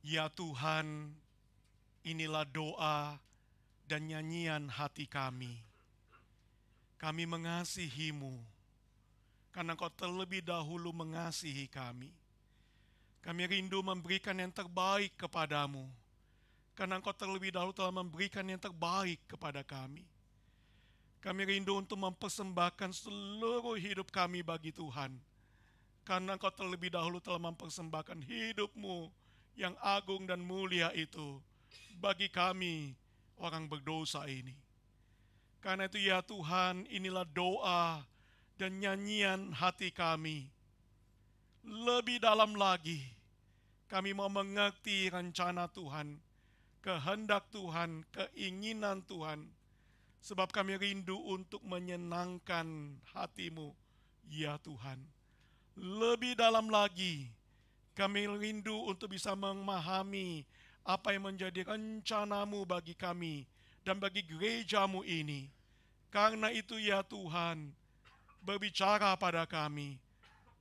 Ya Tuhan, inilah doa dan nyanyian hati kami. Kami mengasihi-Mu, karena Engkau terlebih dahulu mengasihi kami. Kami rindu memberikan yang terbaik kepadamu, karena Engkau terlebih dahulu telah memberikan yang terbaik kepada kami. Kami rindu untuk mempersembahkan seluruh hidup kami bagi Tuhan, karena Engkau terlebih dahulu telah mempersembahkan hidup-Mu yang agung dan mulia itu bagi kami orang berdosa ini. Karena itu ya Tuhan, inilah doa dan nyanyian hati kami. Lebih dalam lagi, kami mau mengerti rencana Tuhan, kehendak Tuhan, keinginan Tuhan. Sebab kami rindu untuk menyenangkan hati-Mu, ya Tuhan. Lebih dalam lagi, kami rindu untuk bisa memahami apa yang menjadi rencana-Mu bagi kami dan bagi gereja-Mu ini. Karena itu ya Tuhan, berbicara pada kami.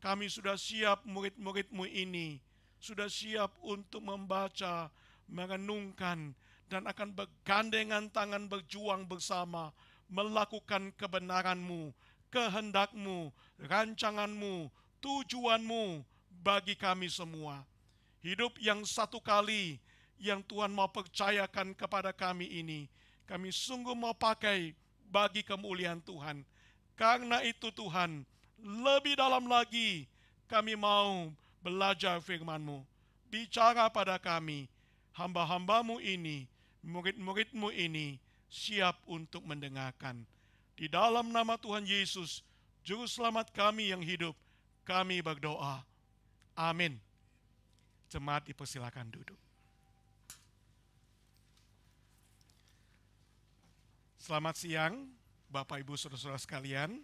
Kami sudah siap, murid-murid-Mu ini sudah siap untuk membaca, merenungkan, dan akan bergandengan tangan berjuang bersama melakukan kebenaran-Mu, kehendak-Mu, rancangan-Mu, tujuan-Mu bagi kami semua. Hidup yang satu kali yang Tuhan mau percayakan kepada kami ini, kami sungguh mau pakai bagi kemuliaan Tuhan. Karena itu Tuhan, lebih dalam lagi kami mau belajar firman-Mu. Bicara pada kami, hamba-hamba-Mu ini, murid-murid-Mu ini siap untuk mendengarkan. Di dalam nama Tuhan Yesus, Juru Selamat kami yang hidup, kami berdoa. Amin. Jemaat dipersilakan duduk. Selamat siang, Bapak Ibu Saudara-saudara sekalian.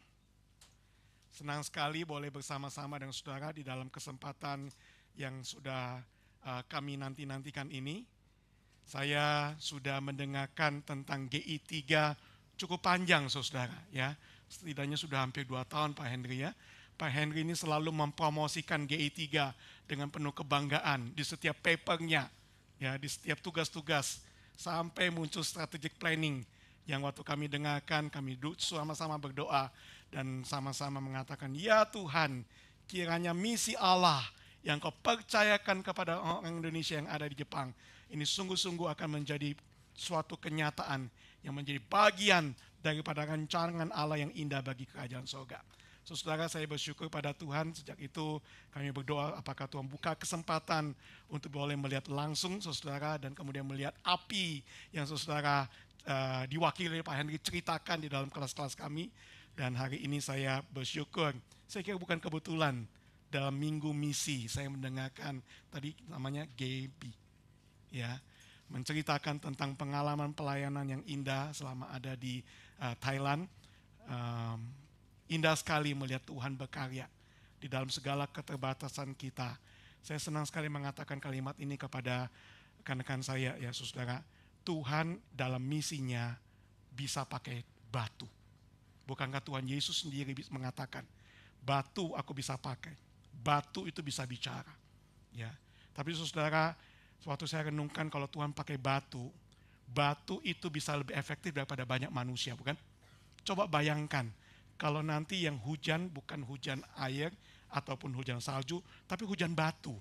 Senang sekali boleh bersama-sama dengan saudara di dalam kesempatan yang sudah kami nanti-nantikan ini. Saya sudah mendengarkan tentang GI3 cukup panjang saudara ya. Setidaknya sudah hampir 2 tahun Pak Henry ya. Pak Henry ini selalu mempromosikan GI3 dengan penuh kebanggaan di setiap papernya, ya, di setiap tugas-tugas, sampai muncul strategic planning yang waktu kami dengarkan, kami sama-sama berdoa dan sama-sama mengatakan, ya Tuhan, kiranya misi Allah yang Kau percayakan kepada orang Indonesia yang ada di Jepang, ini sungguh-sungguh akan menjadi suatu kenyataan yang menjadi bagian daripada rancangan Allah yang indah bagi kerajaan surga. Saudara, saya bersyukur pada Tuhan. Sejak itu kami berdoa apakah Tuhan buka kesempatan untuk boleh melihat langsung saudara, dan kemudian melihat api yang saudara diwakili Pak Henry ceritakan di dalam kelas-kelas kami. Dan hari ini saya bersyukur, saya kira bukan kebetulan, dalam minggu misi saya mendengarkan tadi namanya Gaby, ya, menceritakan tentang pengalaman pelayanan yang indah selama ada di Thailand. Indah sekali melihat Tuhan berkarya di dalam segala keterbatasan kita. Saya senang sekali mengatakan kalimat ini kepada rekan-rekan saya ya saudara. Tuhan dalam misinya bisa pakai batu. Bukankah Tuhan Yesus sendiri mengatakan, batu aku bisa pakai. Batu itu bisa bicara. Ya. Tapi saudara, waktu saya renungkan kalau Tuhan pakai batu, batu itu bisa lebih efektif daripada banyak manusia, bukan? Coba bayangkan, kalau nanti yang hujan bukan hujan air ataupun hujan salju, tapi hujan batu.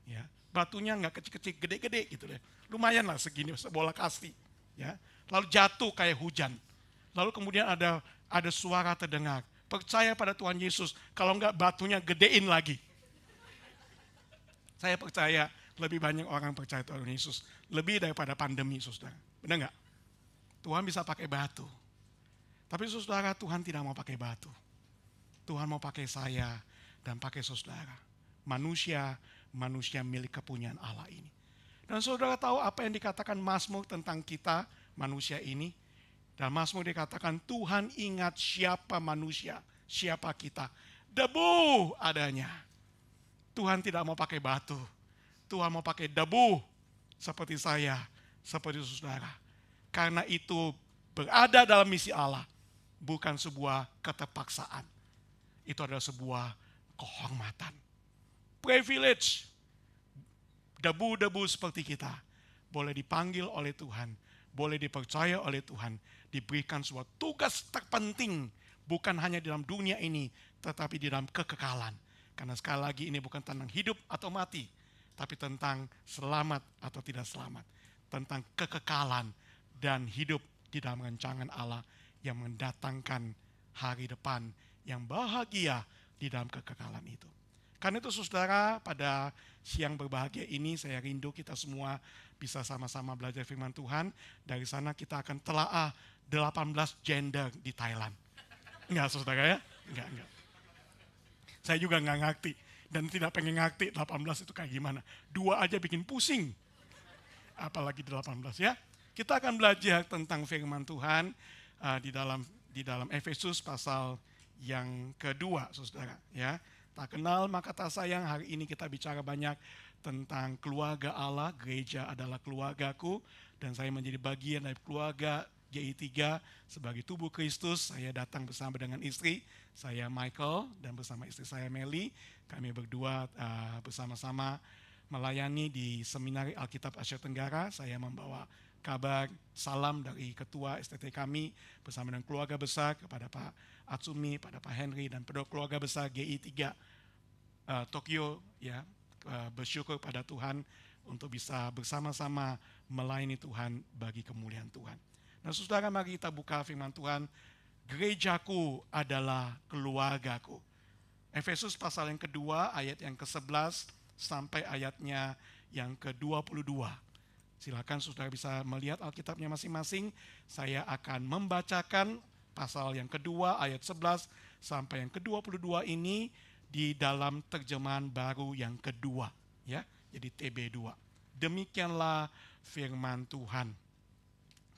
Ya, batunya nggak kecil-kecil, gede-gede gitu deh. Lumayan lah segini, sebola kasti. Ya, lalu jatuh kayak hujan. Lalu kemudian ada suara terdengar, percaya pada Tuhan Yesus, kalau enggak batunya gedein lagi. Saya percaya lebih banyak orang percaya Tuhan Yesus, lebih daripada pandemi saudara. Benar enggak? Tuhan bisa pakai batu. Tapi saudara, Tuhan tidak mau pakai batu. Tuhan mau pakai saya dan pakai saudara. Manusia milik kepunyaan Allah ini. Dan saudara tahu apa yang dikatakan Mazmur tentang kita, manusia ini? Dan Mazmur dikatakan, Tuhan ingat siapa manusia, siapa kita. Debu adanya. Tuhan tidak mau pakai batu. Tuhan mau pakai debu seperti saya, seperti saudara. Karena itu berada dalam misi Allah bukan sebuah keterpaksaan. Itu adalah sebuah kehormatan. Privilege. debu-debu seperti kita, boleh dipanggil oleh Tuhan, boleh dipercaya oleh Tuhan, diberikan sebuah tugas terpenting, bukan hanya di dalam dunia ini, tetapi di dalam kekekalan. Karena sekali lagi ini bukan tentang hidup atau mati, tapi tentang selamat atau tidak selamat, tentang kekekalan dan hidup di dalam rancangan Allah yang mendatangkan hari depan yang bahagia di dalam kekekalan itu. Karena itu saudara, pada siang berbahagia ini saya rindu kita semua bisa sama-sama belajar firman Tuhan. Dari sana kita akan telaah 18 gender di Thailand. Enggak saudara ya? Enggak. Saya juga enggak ngerti dan tidak pengen ngerti 18 itu kayak gimana. 2 aja bikin pusing. Apalagi 18 ya. Kita akan belajar tentang firman Tuhan di dalam Efesus pasal yang kedua saudara ya. Tak kenal maka tak sayang, hari ini kita bicara banyak tentang keluarga Allah, gereja adalah keluargaku, dan saya menjadi bagian dari keluarga GI3 sebagai tubuh Kristus. Saya datang bersama dengan istri, saya Michael, dan bersama istri saya Melly. Kami berdua bersama-sama melayani di Seminari Alkitab Asia Tenggara. Saya membawa kabar salam dari ketua STT kami bersama dengan keluarga besar kepada Pak Atsumi, pada Pak Henry, dan pada keluarga besar GI3 Tokyo ya, bersyukur pada Tuhan untuk bisa bersama-sama melayani Tuhan bagi kemuliaan Tuhan. Nah saudara, mari kita buka firman Tuhan. Gerejaku adalah keluargaku. Efesus pasal yang kedua ayat yang ke-11 sampai ayatnya yang ke-22. Silakan saudara bisa melihat Alkitabnya masing-masing. Saya akan membacakan pasal yang kedua ayat 11 sampai yang ke-22 ini di dalam terjemahan baru yang kedua ya. Jadi TB2. Demikianlah firman Tuhan.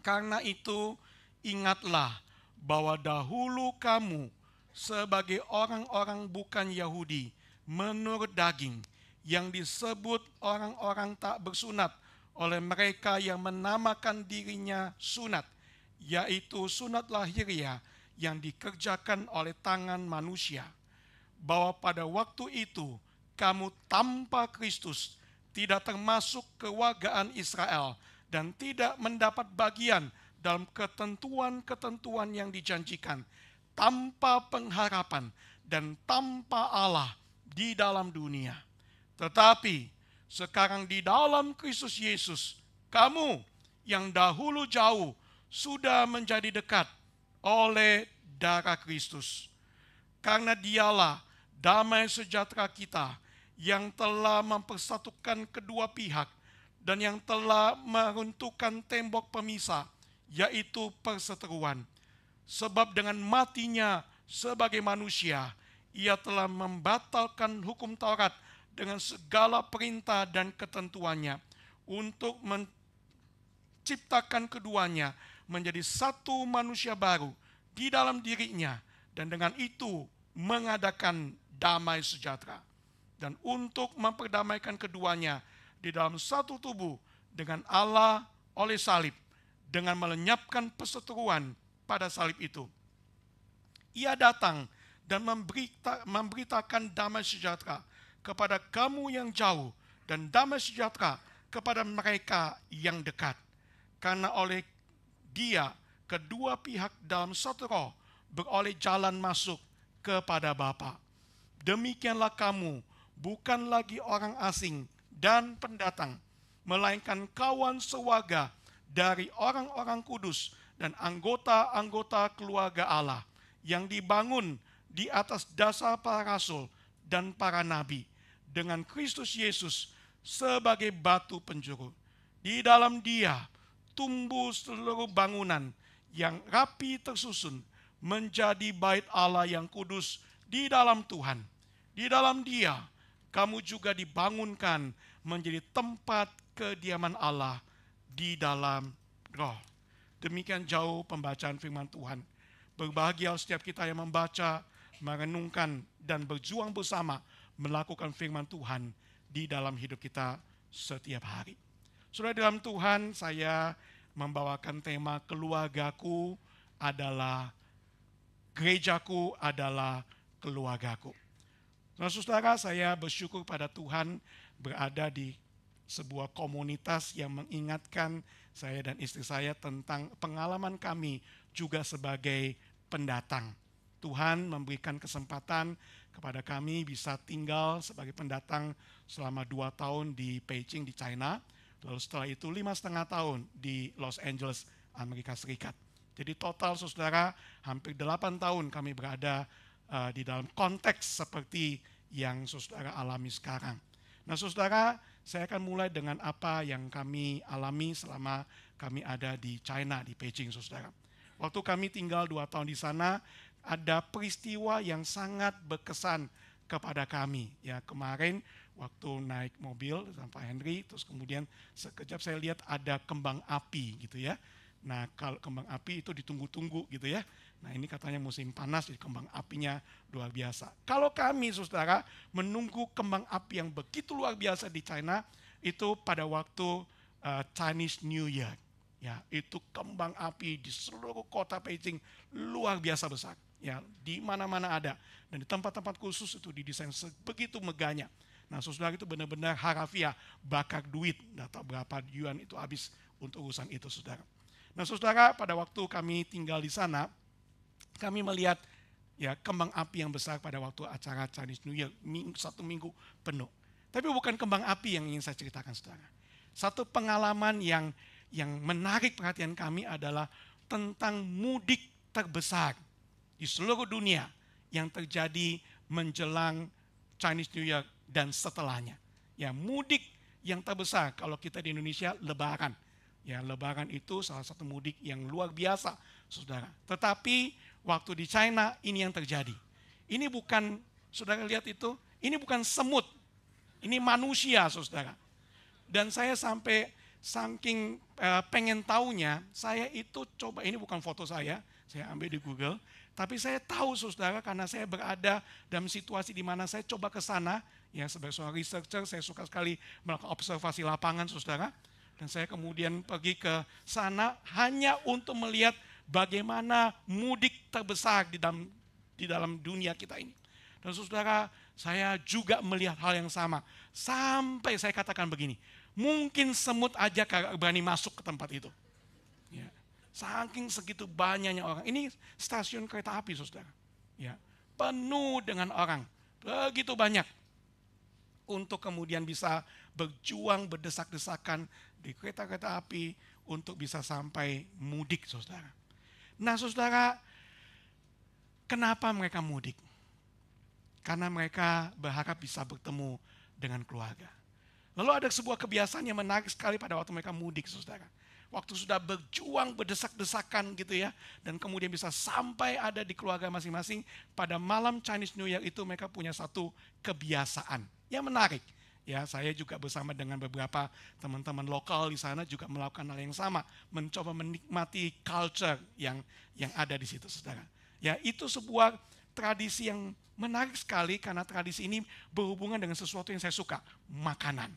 Karena itu ingatlah bahwa dahulu kamu sebagai orang-orang bukan Yahudi menurut daging, yang disebut orang-orang tak bersunat oleh mereka yang menamakan dirinya sunat, yaitu sunat lahiriah yang dikerjakan oleh tangan manusia. Bahwa pada waktu itu kamu tanpa Kristus, tidak termasuk kewargaan Israel, dan tidak mendapat bagian dalam ketentuan-ketentuan yang dijanjikan, tanpa pengharapan dan tanpa Allah di dalam dunia. Tetapi sekarang di dalam Kristus Yesus, kamu yang dahulu jauh sudah menjadi dekat oleh darah Kristus. Karena dialah damai sejahtera kita yang telah mempersatukan kedua pihak dan yang telah meruntuhkan tembok pemisah, yaitu perseteruan. Sebab dengan matinya sebagai manusia, ia telah membatalkan hukum Taurat dengan segala perintah dan ketentuannya, untuk menciptakan keduanya menjadi satu manusia baru di dalam dirinya, dan dengan itu mengadakan damai sejahtera, dan untuk memperdamaikan keduanya di dalam satu tubuh dengan Allah oleh salib, dengan melenyapkan perseteruan pada salib itu. Ia datang dan memberitakan damai sejahtera kepada kamu yang jauh, dan damai sejahtera kepada mereka yang dekat. Karena oleh Dia kedua pihak dalam satu roh beroleh jalan masuk kepada Bapa. Demikianlah kamu bukan lagi orang asing dan pendatang, melainkan kawan sewarga dari orang-orang kudus dan anggota-anggota keluarga Allah, yang dibangun di atas dasar para rasul dan para nabi, dengan Kristus Yesus sebagai batu penjuru. Di dalam Dia tumbuh seluruh bangunan yang rapi tersusun menjadi bait Allah yang kudus di dalam Tuhan. Di dalam Dia kamu juga dibangunkan menjadi tempat kediaman Allah di dalam Roh. Demikian jauh pembacaan firman Tuhan. Berbahagia setiap kita yang membaca, merenungkan, dan berjuang bersama melakukan firman Tuhan di dalam hidup kita setiap hari. Saudara dalam Tuhan, saya membawakan tema keluargaku adalah, gerejaku adalah keluargaku. Saudara, saya bersyukur pada Tuhan berada di sebuah komunitas yang mengingatkan saya dan istri saya tentang pengalaman kami juga sebagai pendatang. Tuhan memberikan kesempatan kepada kami bisa tinggal sebagai pendatang selama 2 tahun di Beijing di China. Lalu setelah itu 5,5 tahun di Los Angeles, Amerika Serikat. Jadi total saudara hampir 8 tahun kami berada di dalam konteks seperti yang saudara alami sekarang. Nah saudara, saya akan mulai dengan apa yang kami alami selama kami ada di China, di Beijing saudara. Waktu kami tinggal 2 tahun di sana, ada peristiwa yang sangat berkesan kepada kami. Ya kemarin waktu naik mobil sama Pak Henry, terus kemudian sekejap saya lihat ada kembang api gitu ya. Nah kalau kembang api itu ditunggu-tunggu gitu ya. Nah ini katanya musim panas, jadi kembang apinya luar biasa. Kalau kami saudara menunggu kembang api yang begitu luar biasa di China, itu pada waktu Chinese New Year. Ya itu kembang api di seluruh kota Beijing luar biasa besar. Ya di mana-mana ada. Dan di tempat-tempat khusus itu didesain begitu megahnya. Nah saudara itu benar-benar harafiah, bakar duit. Data berapa yuan itu habis untuk urusan itu saudara. Nah saudara pada waktu kami tinggal di sana, kami melihat ya kembang api yang besar pada waktu acara Chinese New Year, 1 minggu penuh. Tapi bukan kembang api yang ingin saya ceritakan saudara. Satu pengalaman yang menarik perhatian kami adalah tentang mudik terbesar di seluruh dunia yang terjadi menjelang Chinese New Year dan setelahnya. Ya mudik yang terbesar kalau kita di Indonesia Lebaran. Ya Lebaran itu salah satu mudik yang luar biasa saudara. Tetapi waktu di China ini yang terjadi. Ini bukan, saudara lihat itu, ini bukan semut. Ini manusia saudara. Dan saya sampai saking pengen taunya, saya itu coba, ini bukan foto saya ambil di Google. Tapi saya tahu saudara karena saya berada dalam situasi di mana saya coba ke sana. Ya sebagai seorang researcher saya suka sekali melakukan observasi lapangan saudara. Dan saya kemudian pergi ke sana hanya untuk melihat bagaimana mudik terbesar di dalam dunia kita ini. Dan saudara, saya juga melihat hal yang sama. Sampai saya katakan begini, mungkin semut aja kagak berani masuk ke tempat itu. Ya, saking segitu banyaknya orang. Ini stasiun kereta api saudara. Ya, penuh dengan orang, begitu banyak. Untuk kemudian bisa berjuang berdesak-desakan di kereta-kereta api untuk bisa sampai mudik saudara. Nah saudara, kenapa mereka mudik? Karena mereka berharap bisa bertemu dengan keluarga. Lalu ada sebuah kebiasaan yang menarik sekali pada waktu mereka mudik saudara. Waktu sudah berjuang berdesak-desakan gitu ya. Dan kemudian bisa sampai ada di keluarga masing-masing. Pada malam Chinese New Year itu mereka punya satu kebiasaan yang menarik. Ya, saya juga bersama dengan beberapa teman-teman lokal di sana juga melakukan hal yang sama, mencoba menikmati culture yang ada di situ, saudara. Ya, itu sebuah tradisi yang menarik sekali karena tradisi ini berhubungan dengan sesuatu yang saya suka, makanan.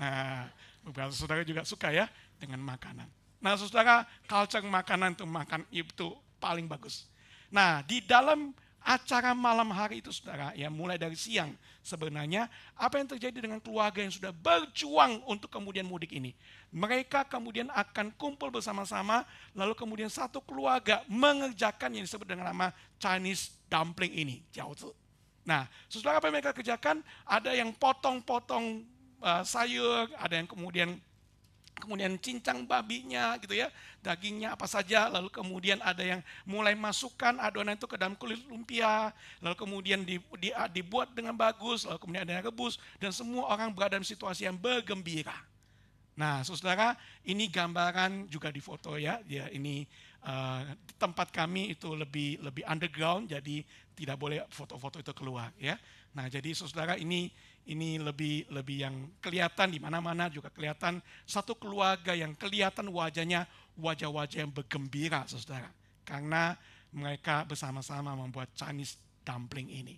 Nah, beberapa saudara juga suka ya dengan makanan. Nah, saudara, culture makanan itu paling bagus. Nah, di dalam acara malam hari itu saudara, ya mulai dari siang sebenarnya apa yang terjadi dengan keluarga yang sudah berjuang untuk kemudian mudik ini. Mereka kemudian akan kumpul bersama-sama, lalu kemudian satu keluarga mengerjakan yang disebut dengan nama Chinese dumpling ini, jiaozi. Nah, saudara apa yang mereka kerjakan? Ada yang potong-potong sayur, ada yang kemudian cincang babinya gitu ya, dagingnya apa saja, lalu kemudian ada yang mulai masukkan adonan itu ke dalam kulit lumpia, lalu kemudian dibuat dengan bagus, lalu kemudian ada yang rebus, dan semua orang berada dalam situasi yang bergembira. Nah saudara, ini gambaran juga di foto ya, ini tempat kami itu lebih underground, jadi tidak boleh foto-foto itu keluar ya. Nah jadi saudara ini lebih yang kelihatan di mana-mana juga kelihatan satu keluarga yang kelihatan wajahnya wajah-wajah yang bergembira saudara. Karena mereka bersama-sama membuat Chinese dumpling ini.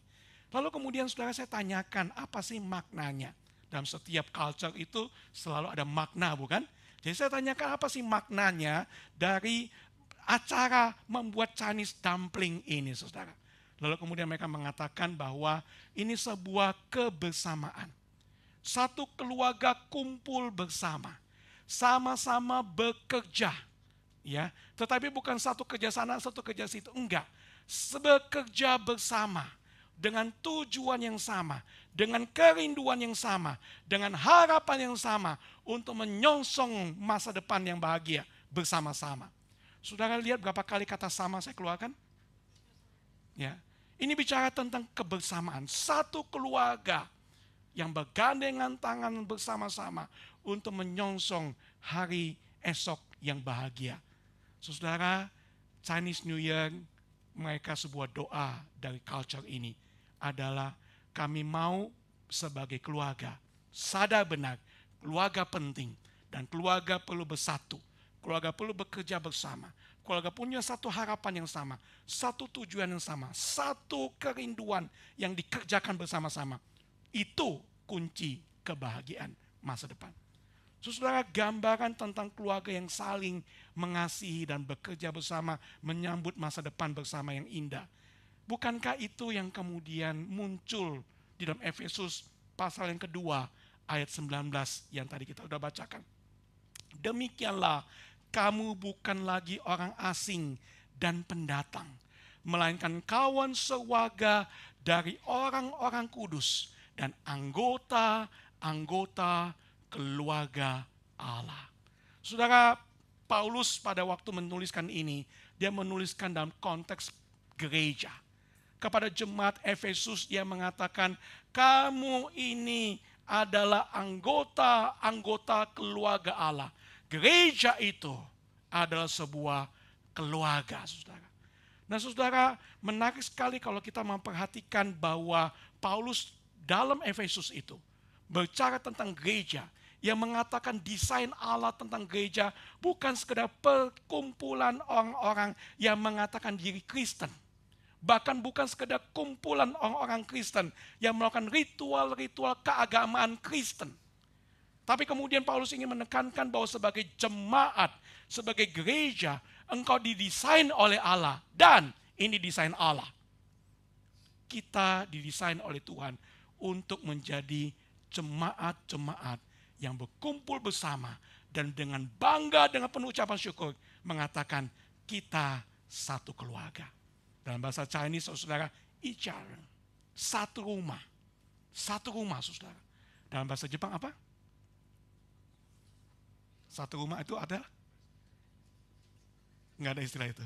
Lalu kemudian saudara saya tanyakan apa sih maknanya? Dalam setiap culture itu selalu ada makna bukan? Jadi saya tanyakan apa sih maknanya dari acara membuat Chinese dumpling ini saudara. Lalu kemudian mereka mengatakan bahwa ini sebuah kebersamaan. Satu keluarga kumpul bersama, sama-sama bekerja, ya. Tetapi bukan satu kerja sana, satu kerja situ, enggak. Bekerja bersama dengan tujuan yang sama, dengan kerinduan yang sama, dengan harapan yang sama untuk menyongsong masa depan yang bahagia bersama-sama. Saudara lihat berapa kali kata sama saya keluarkan? Ya. Ini bicara tentang kebersamaan, satu keluarga yang bergandengan tangan bersama-sama untuk menyongsong hari esok yang bahagia. Saudara, Chinese New Year, mereka sebuah doa dari culture ini adalah kami mau sebagai keluarga sadar benar keluarga penting dan keluarga perlu bersatu. Keluarga perlu bekerja bersama. Keluarga punya satu harapan yang sama, satu tujuan yang sama, satu kerinduan yang dikerjakan bersama-sama. Itu kunci kebahagiaan masa depan. Saudara, gambaran tentang keluarga yang saling mengasihi dan bekerja bersama, menyambut masa depan bersama yang indah. Bukankah itu yang kemudian muncul di dalam Efesus pasal yang kedua ayat 19 yang tadi kita sudah bacakan. Demikianlah kamu bukan lagi orang asing dan pendatang, melainkan kawan sewarga dari orang-orang kudus dan anggota-anggota keluarga Allah. Saudara, Paulus pada waktu menuliskan ini, dia menuliskan dalam konteks gereja. Kepada jemaat Efesus dia mengatakan, kamu ini adalah anggota-anggota keluarga Allah. Gereja itu adalah sebuah keluarga, saudara. Nah, saudara, menarik sekali kalau kita memperhatikan bahwa Paulus dalam Efesus itu berbicara tentang gereja, yang mengatakan desain Allah tentang gereja bukan sekedar perkumpulan orang-orang yang mengatakan diri Kristen. Bahkan bukan sekedar kumpulan orang-orang Kristen yang melakukan ritual-ritual keagamaan Kristen. Tapi kemudian Paulus ingin menekankan bahwa sebagai jemaat, sebagai gereja, engkau didesain oleh Allah. Dan ini desain Allah. Kita didesain oleh Tuhan untuk menjadi jemaat-jemaat yang berkumpul bersama dan dengan bangga, dengan penuh ucapan syukur mengatakan kita satu keluarga. Dalam bahasa Chinese, saudara, ichar, satu rumah. Satu rumah, saudara. Dalam bahasa Jepang apa? Satu rumah itu ada? Enggak ada istilah itu.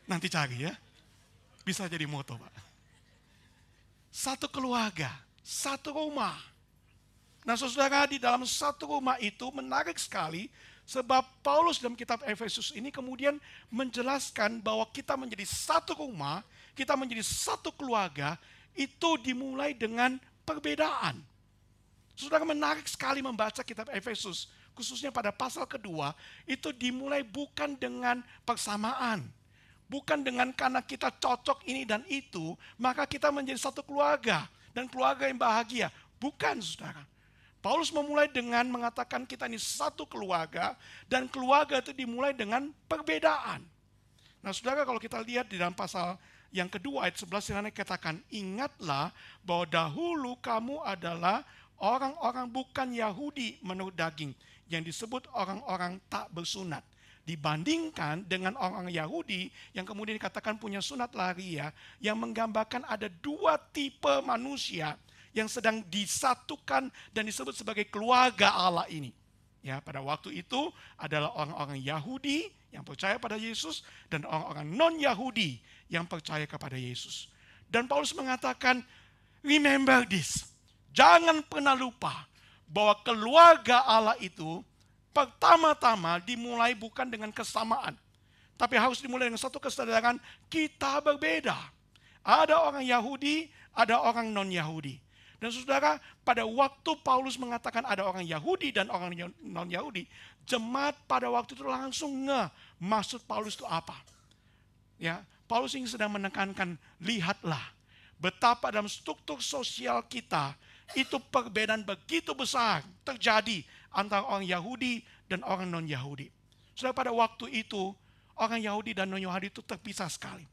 Nanti cari ya. Bisa jadi moto, Pak. Satu keluarga, satu rumah. Nah, saudara, di dalam satu rumah itu menarik sekali sebab Paulus dalam kitab Efesus ini kemudian menjelaskan bahwa kita menjadi satu rumah, kita menjadi satu keluarga, itu dimulai dengan perbedaan. Saudara, menarik sekali membaca kitab Efesus, khususnya pada pasal kedua, itu dimulai bukan dengan persamaan. Bukan dengan karena kita cocok ini dan itu, maka kita menjadi satu keluarga dan keluarga yang bahagia. Bukan, saudara. Paulus memulai dengan mengatakan kita ini satu keluarga dan keluarga itu dimulai dengan perbedaan. Nah, saudara, kalau kita lihat di dalam pasal yang kedua ayat 11 yang katakan, ingatlah bahwa dahulu kamu adalah orang-orang bukan Yahudi menurut daging, yang disebut orang-orang tak bersunat. Dibandingkan dengan orang Yahudi yang kemudian dikatakan punya sunat lahiriah, yang menggambarkan ada dua tipe manusia yang sedang disatukan dan disebut sebagai keluarga Allah ini. Ya, pada waktu itu adalah orang-orang Yahudi yang percaya pada Yesus dan orang-orang non-Yahudi yang percaya kepada Yesus. Dan Paulus mengatakan, remember this. Jangan pernah lupa bahwa keluarga Allah itu pertama-tama dimulai bukan dengan kesamaan, tapi harus dimulai dengan satu kesadaran kita berbeda. Ada orang Yahudi, ada orang non-Yahudi. Dan saudara, pada waktu Paulus mengatakan ada orang Yahudi dan orang non-Yahudi, jemaat pada waktu itu langsung maksud Paulus itu apa. Ya, Paulus ini sedang menekankan, lihatlah betapa dalam struktur sosial kita itu perbedaan begitu besar terjadi antara orang Yahudi dan orang non-Yahudi. Saudara, pada waktu itu orang Yahudi dan non-Yahudi itu terpisah sekali.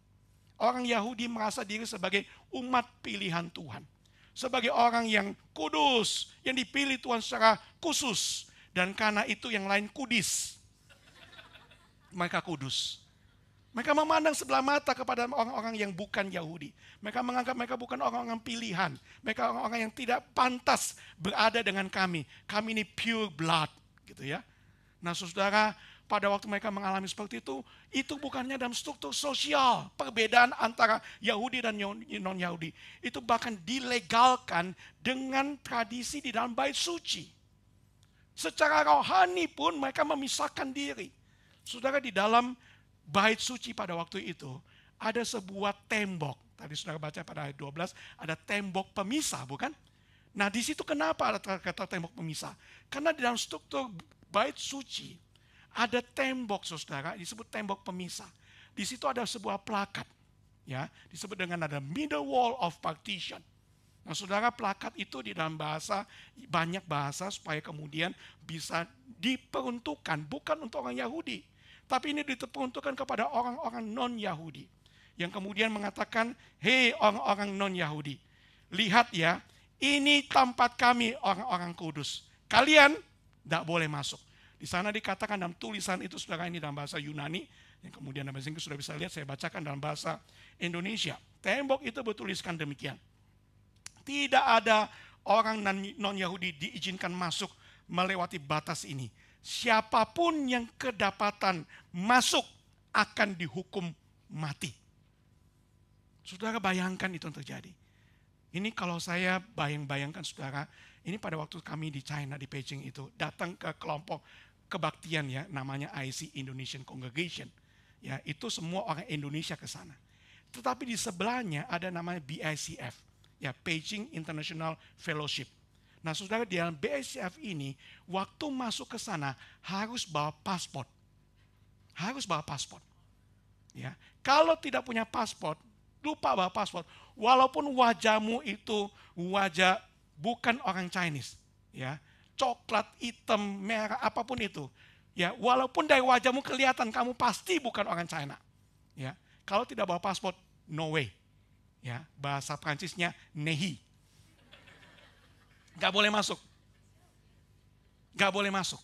Orang Yahudi merasa diri sebagai umat pilihan Tuhan. sebagai orang yang kudus, yang dipilih Tuhan secara khusus. Dan karena itu yang lain kudis. Mereka kudus. Mereka memandang sebelah mata kepada orang-orang yang bukan Yahudi. Mereka menganggap mereka bukan orang-orang pilihan. Mereka orang-orang yang tidak pantas berada dengan kami. Kami ini pure blood, gitu ya. Nah, saudara, pada waktu mereka mengalami seperti itu bukannya dalam struktur sosial, perbedaan antara Yahudi dan non-Yahudi. Itu bahkan dilegalkan dengan tradisi di dalam bait suci. Secara rohani pun mereka memisahkan diri. Saudara, di dalam bait suci pada waktu itu ada sebuah tembok. Tadi saudara baca pada ayat 12, ada tembok pemisah, bukan? Nah, di situ kenapa ada kata tembok pemisah? Karena di dalam struktur bait suci ada tembok, saudara, disebut tembok pemisah. Di situ ada sebuah plakat, ya, disebut dengan ada middle wall of partition. Nah, saudara, plakat itu di dalam bahasa, banyak bahasa supaya kemudian bisa diperuntukkan bukan untuk orang Yahudi, tapi ini diperuntukkan kepada orang-orang non-Yahudi. Yang kemudian mengatakan, hei orang-orang non-Yahudi, lihat ya, ini tempat kami orang-orang kudus. Kalian tidak boleh masuk. Di sana dikatakan dalam tulisan itu, saudara, ini dalam bahasa Yunani, yang kemudian dalam bahasa Inggris sudah bisa lihat, saya bacakan dalam bahasa Indonesia. Tembok itu bertuliskan demikian. Tidak ada orang non-Yahudi diizinkan masuk melewati batas ini. Siapapun yang kedapatan masuk akan dihukum mati. Saudara, bayangkan itu yang terjadi. Ini kalau saya bayangkan, saudara, ini pada waktu kami di China, di Beijing itu, datang ke kelompok kebaktian, ya, namanya IC Indonesian Congregation. Ya, itu semua orang Indonesia ke sana. Tetapi di sebelahnya ada namanya BICF, ya, Beijing International Fellowship. Nah, saudara, di dalam BICF ini, waktu masuk ke sana harus bawa paspor. Harus bawa paspor. Ya, kalau tidak punya paspor, lupa bawa paspor. Walaupun wajahmu itu wajah bukan orang Chinese, ya, coklat, hitam, merah, apapun itu, ya, walaupun dari wajahmu kelihatan kamu pasti bukan orang China, ya. Kalau tidak bawa paspor, no way, ya. Bahasa Prancisnya nehi, nggak boleh masuk, nggak boleh masuk,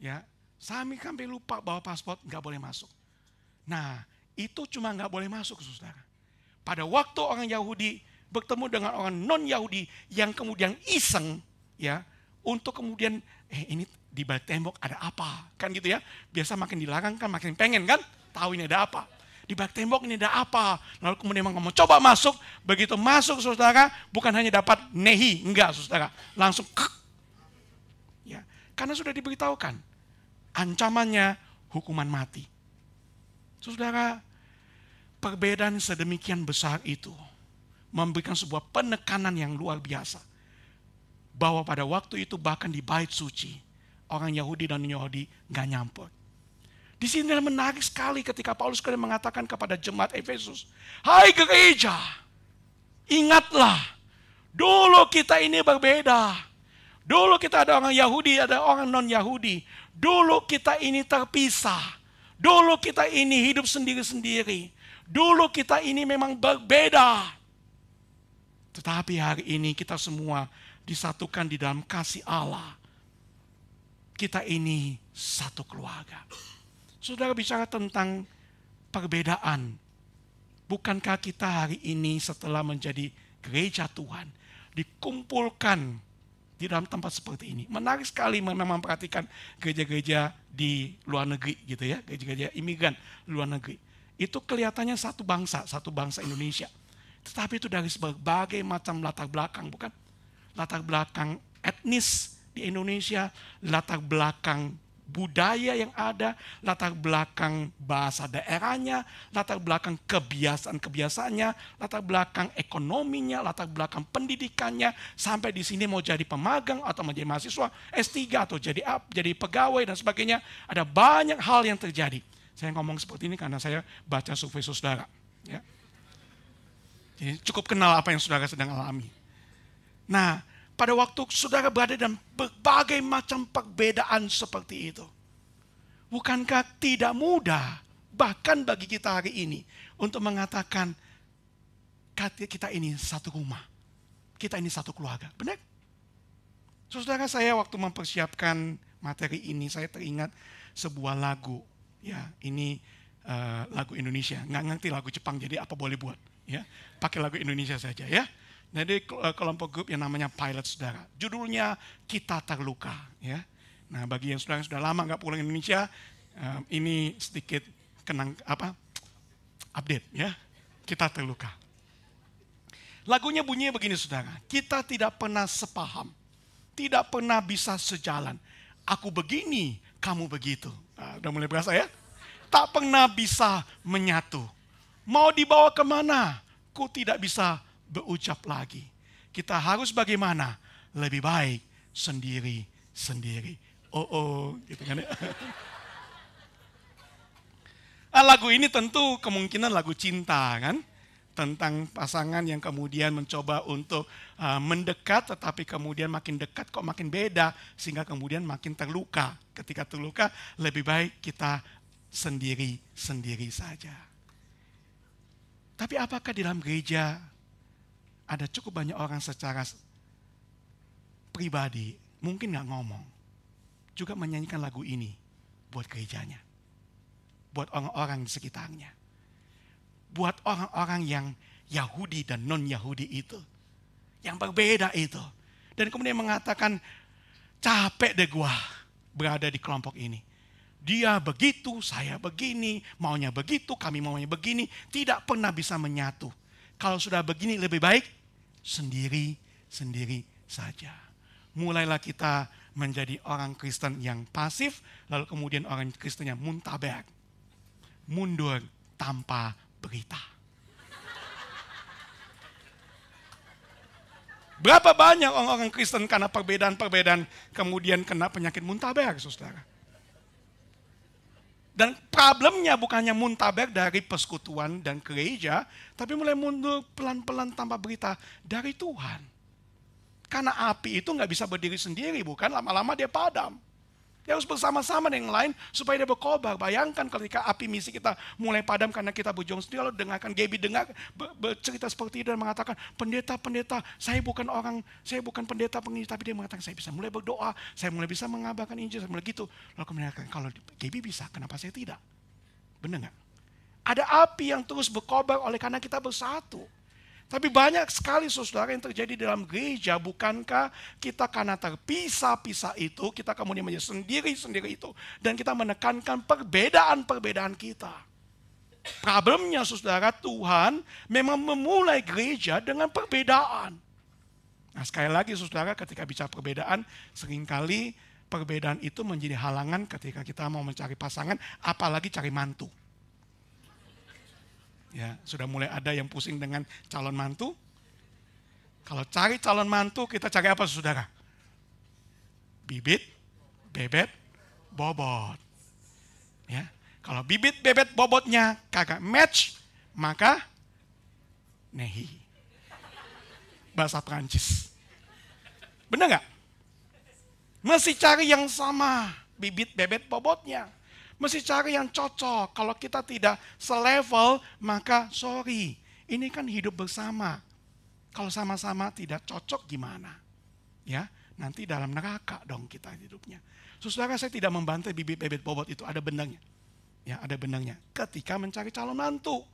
ya. Sampai lupa bawa paspor, nggak boleh masuk. Nah, itu cuma nggak boleh masuk, saudara. Pada waktu orang Yahudi bertemu dengan orang non-Yahudi yang kemudian iseng, ya, untuk kemudian, ini di balik tembok ada apa? Kan gitu ya. Biasa makin dilarang kan makin pengen kan? Tahu ini ada apa. Di balik tembok ini ada apa? Lalu kemudian ngomong, coba masuk. Begitu masuk, saudara, bukan hanya dapat nehi. Enggak, saudara. Langsung kek. Ya, karena sudah diberitahukan. Ancamannya hukuman mati. Saudara, perbedaan sedemikian besar itu memberikan sebuah penekanan yang luar biasa. Bahwa pada waktu itu bahkan di bait suci, orang Yahudi dan non-Yahudi gak nyampur. Di sini menarik sekali ketika Paulus kemudian mengatakan kepada jemaat Efesus, hai gereja, ingatlah, dulu kita ini berbeda. Dulu kita ada orang Yahudi, ada orang non-Yahudi. Dulu kita ini terpisah. Dulu kita ini hidup sendiri-sendiri. Dulu kita ini memang berbeda. Tetapi hari ini kita semua disatukan di dalam kasih Allah. Kita ini satu keluarga. Saudara, bicara tentang perbedaan. Bukankah kita hari ini setelah menjadi gereja Tuhan, dikumpulkan di dalam tempat seperti ini? Menarik sekali memang memperhatikan gereja-gereja di luar negeri gitu ya, gereja-gereja imigran luar negeri. Itu kelihatannya satu bangsa Indonesia. Tetapi itu dari berbagai macam latar belakang, bukan? Latar belakang etnis di Indonesia, latar belakang budaya yang ada, latar belakang bahasa daerahnya, latar belakang kebiasaan-kebiasaannya, latar belakang ekonominya, latar belakang pendidikannya, sampai di sini mau jadi pemagang atau menjadi mahasiswa S3 atau jadi pegawai dan sebagainya. Ada banyak hal yang terjadi. Saya ngomong seperti ini karena saya baca survei saudara. Ya. Jadi cukup kenal apa yang saudara sedang alami. Nah, pada waktu saudara berada dalam berbagai macam perbedaan seperti itu, bukankah tidak mudah bahkan bagi kita hari ini untuk mengatakan kita ini satu rumah. kita ini satu keluarga. Benar? Saudara, saya waktu mempersiapkan materi ini, saya teringat sebuah lagu. Ya, ini lagu Indonesia. Nggak ngerti lagu Jepang, jadi apa boleh buat. Ya, pakai lagu Indonesia saja ya. Jadi kelompok grup yang namanya Pilot, saudara. Judulnya Kita Terluka. Ya. Nah, bagi yang saudara sudah lama nggak pulang Indonesia, ini sedikit update ya. Kita terluka. Lagunya bunyinya begini, saudara. Kita tidak pernah sepaham, tidak pernah bisa sejalan. Aku begini, kamu begitu. Nah, udah mulai berasa ya? Tak pernah bisa menyatu. Mau dibawa kemana? Ku tidak bisa berucap lagi. Kita harus bagaimana? Lebih baik sendiri-sendiri. Gitu kan ya. Lagu ini tentu kemungkinan lagu cinta kan. Tentang pasangan yang kemudian mencoba untuk mendekat, tetapi kemudian makin dekat kok makin beda, sehingga kemudian makin terluka. Ketika terluka, lebih baik kita sendiri-sendiri saja. Tapi apakah di dalam gereja ada cukup banyak orang secara pribadi, mungkin gak ngomong, juga menyanyikan lagu ini buat gerejanya, buat orang-orang di sekitarnya, buat orang-orang yang Yahudi dan non-Yahudi itu, yang berbeda itu. Dan kemudian mengatakan, capek deh gua berada di kelompok ini. Dia begitu, saya begini, maunya begitu, kami maunya begini. Tidak pernah bisa menyatu. Kalau sudah begini lebih baik sendiri-sendiri saja. Mulailah kita menjadi orang Kristen yang pasif, lalu kemudian orang Kristen yang muntaber. Mundur tanpa berita. Berapa banyak orang-orang Kristen karena perbedaan-perbedaan kemudian kena penyakit muntaber, saudara. Dan problemnya bukannya muntaber dari persekutuan dan gereja, tapi mulai mundur pelan-pelan tanpa berita dari Tuhan. Karena api itu nggak bisa berdiri sendiri, bukan? Lama-lama dia padam. Dia harus bersama-sama dengan yang lain supaya dia berkobar. Bayangkan ketika api misi kita mulai padam karena kita berjuang sendiri, lalu dengarkan Gaby bercerita seperti itu dan mengatakan, pendeta, saya bukan pendeta penginjil, tapi dia mengatakan saya bisa mulai berdoa, saya mulai bisa mengabarkan Injil, saya mulai gitu. Lalu kemudian kalau Gaby bisa, kenapa saya tidak? Benar nggak? Ada api yang terus berkobar oleh karena kita bersatu. Tapi banyak sekali saudara yang terjadi dalam gereja, bukankah kita karena terpisah-pisah itu, kita kemudian menjadi sendiri-sendiri itu, dan kita menekankan perbedaan-perbedaan kita. Problemnya saudara, Tuhan memang memulai gereja dengan perbedaan. Nah sekali lagi saudara, ketika bicara perbedaan, seringkali perbedaan itu menjadi halangan ketika kita mau mencari pasangan, apalagi cari mantu. Ya, sudah mulai ada yang pusing dengan calon mantu. Kalau cari calon mantu, kita cari apa saudara? Bibit, bebet, bobot. Ya, kalau bibit, bebet, bobotnya kagak match, maka nehi. Bahasa Prancis. Benar nggak? Mesti cari yang sama, bibit, bebet, bobotnya. Mesti cari yang cocok. Kalau kita tidak selevel, maka sorry. Ini kan hidup bersama. Kalau sama-sama tidak cocok gimana? Ya, nanti dalam neraka dong kita hidupnya. Saudara, saya tidak membantai bibit bebet bobot itu, ada benarnya. Ya, ada benarnya. Ketika mencari calon mantu.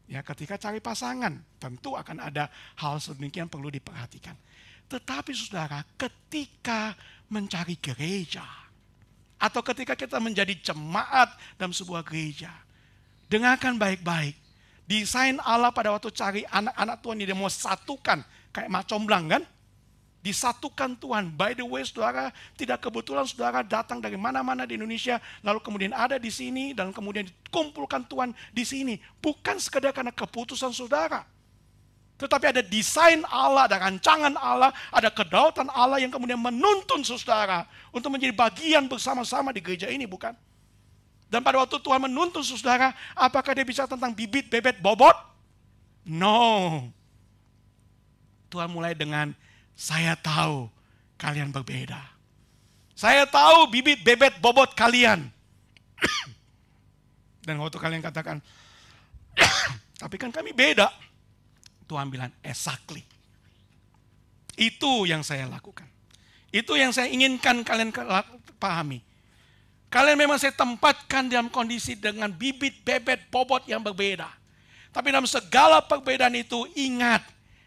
Ya, ketika cari pasangan, tentu akan ada hal sedemikian perlu diperhatikan. Tetapi saudara, ketika mencari gereja, atau ketika kita menjadi jemaat dalam sebuah gereja, dengarkan baik-baik. Desain Allah pada waktu cari anak-anak Tuhan yang dia mau satukan, kayak macomblang kan? Disatukan Tuhan. By the way saudara, tidak kebetulan saudara datang dari mana-mana di Indonesia, lalu kemudian ada di sini, dan kemudian dikumpulkan Tuhan di sini. Bukan sekedar karena keputusan saudara. Tetapi ada desain Allah, ada rancangan Allah, ada kedaulatan Allah yang kemudian menuntun saudara untuk menjadi bagian bersama-sama di gereja ini, bukan? Dan pada waktu Tuhan menuntun saudara, apakah dia bicara tentang bibit, bebet, bobot? No. Tuhan mulai dengan, saya tahu kalian berbeda. Saya tahu bibit, bebet, bobot kalian. Dan waktu kalian katakan, tapi kan kami beda. Tuhan bilang, exactly. Itu yang saya lakukan. Itu yang saya inginkan kalian pahami. Kalian memang saya tempatkan dalam kondisi dengan bibit, bebet, bobot yang berbeda. Tapi dalam segala perbedaan itu ingat,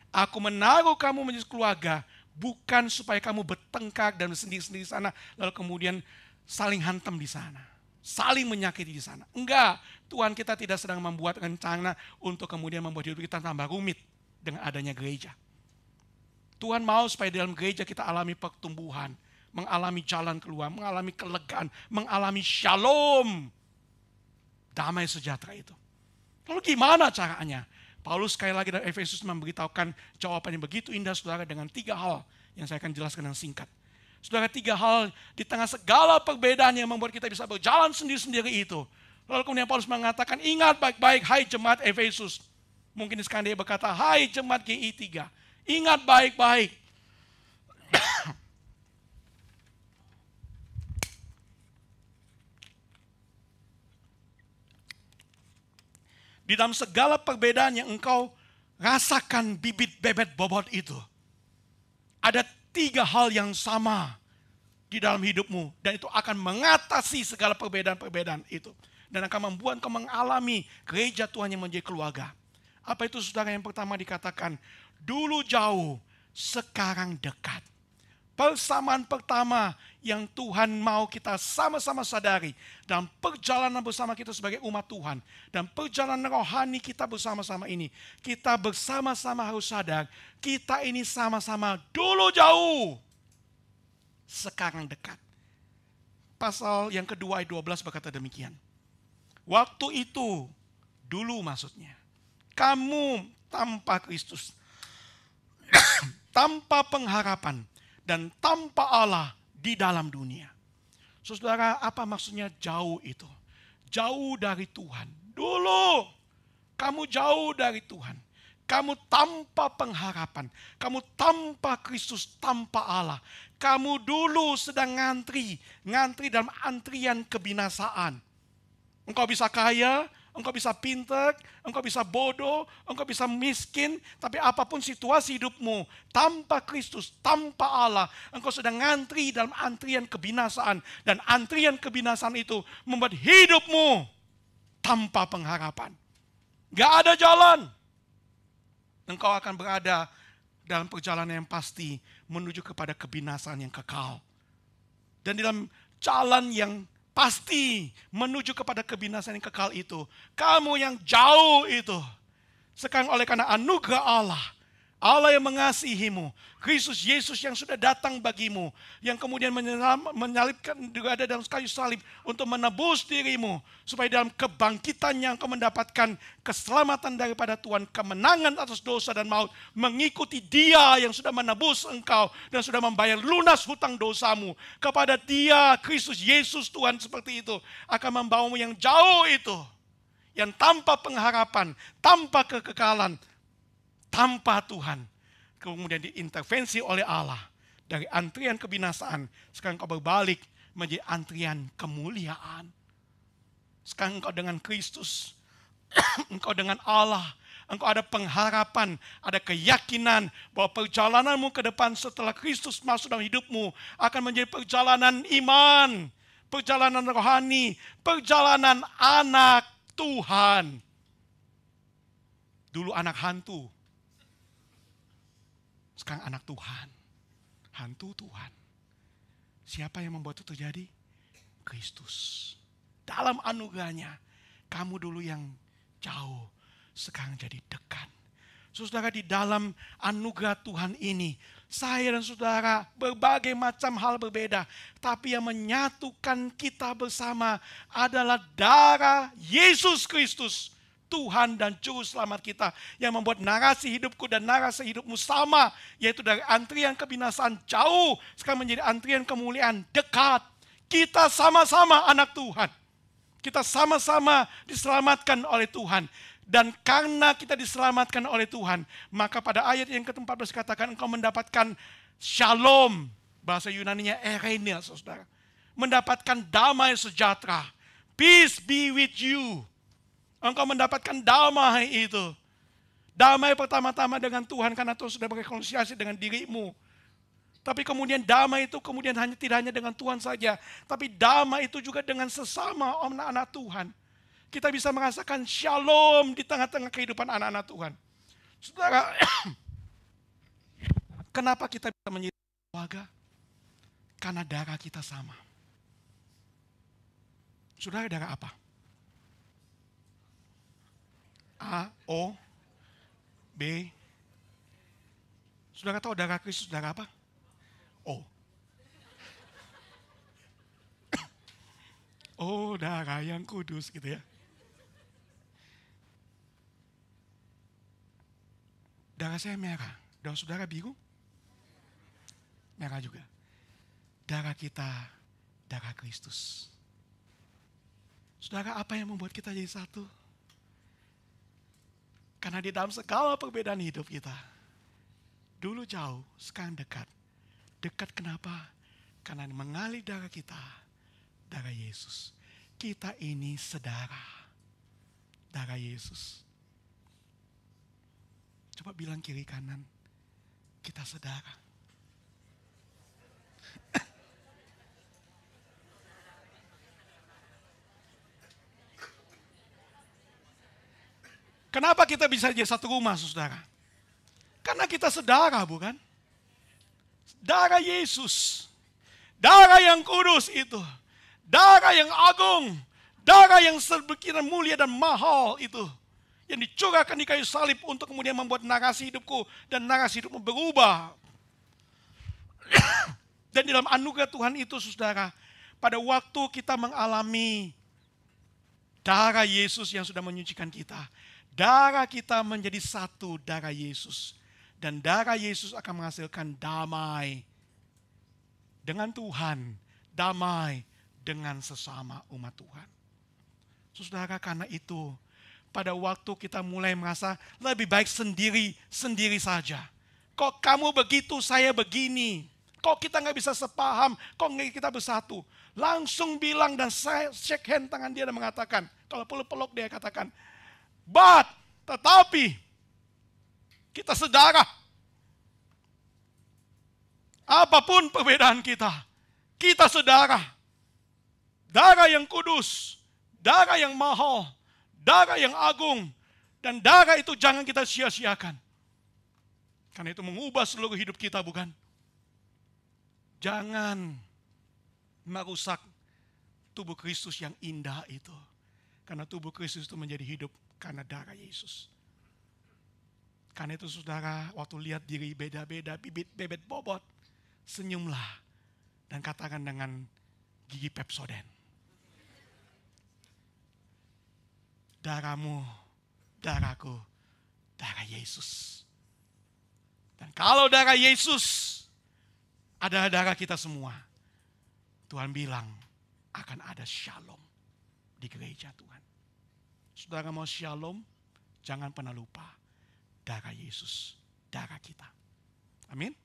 aku menaruh kamu menjadi keluarga, bukan supaya kamu bertengkar dan sendiri-sendiri di sana, lalu kemudian saling hantam di sana, saling menyakiti di sana. Enggak, Tuhan kita tidak sedang membuat rencana untuk kemudian membuat hidup kita tambah rumit dengan adanya gereja. Tuhan mau supaya dalam gereja kita alami pertumbuhan, mengalami jalan keluar, mengalami kelegaan, mengalami shalom, damai sejahtera itu. Lalu gimana caranya? Paulus sekali lagi dari Efesus memberitahukan jawaban yang begitu indah, saudara, dengan 3 hal yang saya akan jelaskan dengan singkat. Saudara, 3 hal di tengah segala perbedaan yang membuat kita bisa berjalan sendiri-sendiri itu. Lalu kemudian Paulus mengatakan, ingat baik-baik, hai jemaat Efesus. Mungkin sekarang dia berkata, hai jemaat GI3. Ingat baik-baik. Di dalam segala perbedaan yang engkau rasakan bibit bebet bobot itu, ada 3 hal yang sama di dalam hidupmu. Dan itu akan mengatasi segala perbedaan-perbedaan itu. Dan akan membuat engkau mengalami gereja Tuhan yang menjadi keluarga. Apa itu, saudara? Yang pertama dikatakan, dulu jauh, sekarang dekat. Persamaan pertama yang Tuhan mau kita sama-sama sadari dalam perjalanan bersama kita sebagai umat Tuhan, dan perjalanan rohani kita bersama-sama ini, kita bersama-sama harus sadar, kita ini sama-sama dulu jauh, sekarang dekat. Pasal yang kedua ayat 12 berkata demikian. Waktu itu, dulu maksudnya, kamu tanpa Kristus, tanpa pengharapan, dan tanpa Allah di dalam dunia. Saudara, apa maksudnya jauh itu? Jauh dari Tuhan. Dulu kamu jauh dari Tuhan. Kamu tanpa pengharapan. Kamu tanpa Kristus, tanpa Allah. Kamu dulu sedang ngantri dalam antrian kebinasaan. Engkau bisa kaya, engkau bisa pintar, engkau bisa bodoh, engkau bisa miskin, tapi apapun situasi hidupmu, tanpa Kristus, tanpa Allah, engkau sedang ngantri dalam antrian kebinasaan. Dan antrian kebinasaan itu membuat hidupmu tanpa pengharapan. Gak ada jalan. Engkau akan berada dalam perjalanan yang pasti menuju kepada kebinasaan yang kekal. Dan dalam jalan yang pasti menuju kepada kebinasaan yang kekal itu, kamu yang jauh itu, sekarang oleh karena anugerah Allah, Allah yang mengasihimu, Kristus Yesus yang sudah datang bagimu, yang kemudian menyalibkan juga ada dalam kayu salib untuk menebus dirimu, supaya dalam kebangkitannya engkau mendapatkan keselamatan daripada Tuhan, kemenangan atas dosa dan maut, mengikuti Dia yang sudah menebus engkau dan sudah membayar lunas hutang dosamu. Kepada Dia, Kristus Yesus Tuhan seperti itu, akan membawamu yang jauh itu, yang tanpa pengharapan, tanpa kekekalan, tanpa Tuhan, kemudian diintervensi oleh Allah. Dari antrian kebinasaan, sekarang kau berbalik menjadi antrian kemuliaan. Sekarang engkau dengan Kristus, engkau dengan Allah, engkau ada pengharapan, ada keyakinan bahwa perjalananmu ke depan setelah Kristus masuk dalam hidupmu akan menjadi perjalanan iman, perjalanan rohani, perjalanan anak Tuhan. Dulu anak hantu, sekarang anak Tuhan, hantu Tuhan. Siapa yang membuat itu terjadi? Kristus. Dalam anugerahnya, kamu dulu yang jauh, sekarang jadi dekat. Saudara, di dalam anugerah Tuhan ini, saya dan saudara berbagai macam hal berbeda, tapi yang menyatukan kita bersama adalah darah Yesus Kristus, Tuhan dan Juru Selamat kita, yang membuat narasi hidupku dan narasi hidupmu sama, yaitu dari antrian kebinasaan jauh, sekarang menjadi antrian kemuliaan dekat. Kita sama-sama anak Tuhan. Kita sama-sama diselamatkan oleh Tuhan. Dan karena kita diselamatkan oleh Tuhan, maka pada ayat yang ke-14 katakan engkau mendapatkan shalom. Bahasa Yunaninya eirene, saudara. Mendapatkan damai sejahtera. Peace be with you. Engkau mendapatkan damai itu. Damai pertama-tama dengan Tuhan karena Tuhan sudah berrekonsiliasi dengan dirimu. Tapi kemudian damai itu kemudian tidak hanya dengan Tuhan saja. Tapi damai itu juga dengan sesama anak-anak Tuhan. Kita bisa merasakan shalom di tengah-tengah kehidupan anak-anak Tuhan. Saudara, kenapa kita bisa menjadi keluarga? Karena darah kita sama. Saudara, darah apa? A, O, B. Saudara tahu darah Kristus darah apa? O. Oh, darah yang kudus gitu ya. Darah saya merah, darah saudara biru? Merah juga. Darah kita, darah Kristus. Saudara, apa yang membuat kita jadi satu? Karena di dalam segala perbedaan hidup kita, dulu jauh, sekarang dekat. Dekat kenapa? Karena mengalir darah kita, darah Yesus. Kita ini saudara, darah Yesus. Coba bilang kiri kanan, kita saudara. Kenapa kita bisa jadi satu rumah, saudara? Karena kita saudara, bukan? Darah Yesus. Darah yang kudus itu. Darah yang agung. Darah yang sebegitu mulia dan mahal itu. Yang dicurahkan di kayu salib untuk kemudian membuat narasi hidupku dan narasi hidupmu berubah. Dan di dalam anugerah Tuhan itu, saudara, pada waktu kita mengalami darah Yesus yang sudah menyucikan kita, darah kita menjadi satu darah Yesus. Dan darah Yesus akan menghasilkan damai dengan Tuhan, damai dengan sesama umat Tuhan. Saudara, karena itu, pada waktu kita mulai merasa lebih baik sendiri saja. Kok kamu begitu, saya begini. Kok kita nggak bisa sepaham, kok nggak kita bersatu. Langsung bilang dan saya shake hand tangan dia dan mengatakan, kalau peluk-peluk dia katakan, tetapi kita saudara. Apapun perbedaan kita, kita saudara. Darah yang kudus, darah yang mahal, darah yang agung, dan darah itu jangan kita sia-siakan. Karena itu mengubah seluruh hidup kita, bukan? Jangan merusak tubuh Kristus yang indah itu. Karena tubuh Kristus itu menjadi hidup karena darah Yesus. Karena itu saudara, waktu lihat diri beda-beda, bibit-bebet bobot, senyumlah dan katakan dengan gigi Pepsodent, darahmu, darahku, darah Yesus. Dan kalau darah Yesus adalah darah kita semua, Tuhan bilang akan ada shalom di gereja Tuhan. Saudara mau shalom, jangan pernah lupa darah Yesus, darah kita. Amin.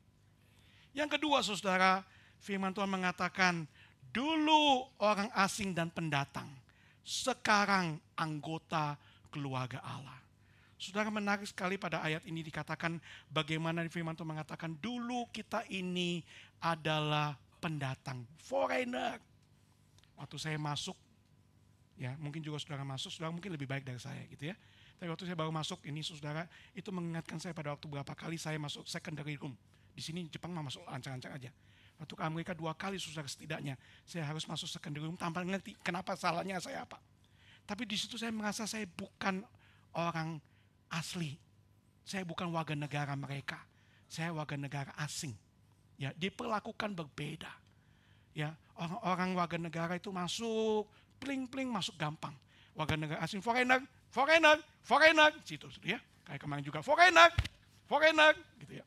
Yang kedua, saudara, firman Tuhan mengatakan, dulu orang asing dan pendatang, sekarang anggota keluarga Allah. Saudara, menarik sekali pada ayat ini dikatakan bagaimana firman Tuhan mengatakan dulu kita ini adalah pendatang, foreigner. Waktu saya masuk, ya mungkin juga saudara masuk, saudara mungkin lebih baik dari saya gitu ya. Tapi waktu saya baru masuk ini saudara, itu mengingatkan saya pada waktu beberapa kali saya masuk secondary room. Di sini Jepang mah masuk ancang-ancang aja. Waktu ke Amerika 2 kali saudara setidaknya, saya harus masuk secondary room tanpa ngerti kenapa salahnya saya apa. Tapi di situ saya merasa saya bukan orang asli. Saya bukan warga negara mereka. Saya warga negara asing. Ya, diperlakukan berbeda. Ya, orang-orang warga negara itu masuk pling-pling masuk gampang. Warga negara asing foreigner, situ ya. Kayak kemarin juga foreigner gitu ya.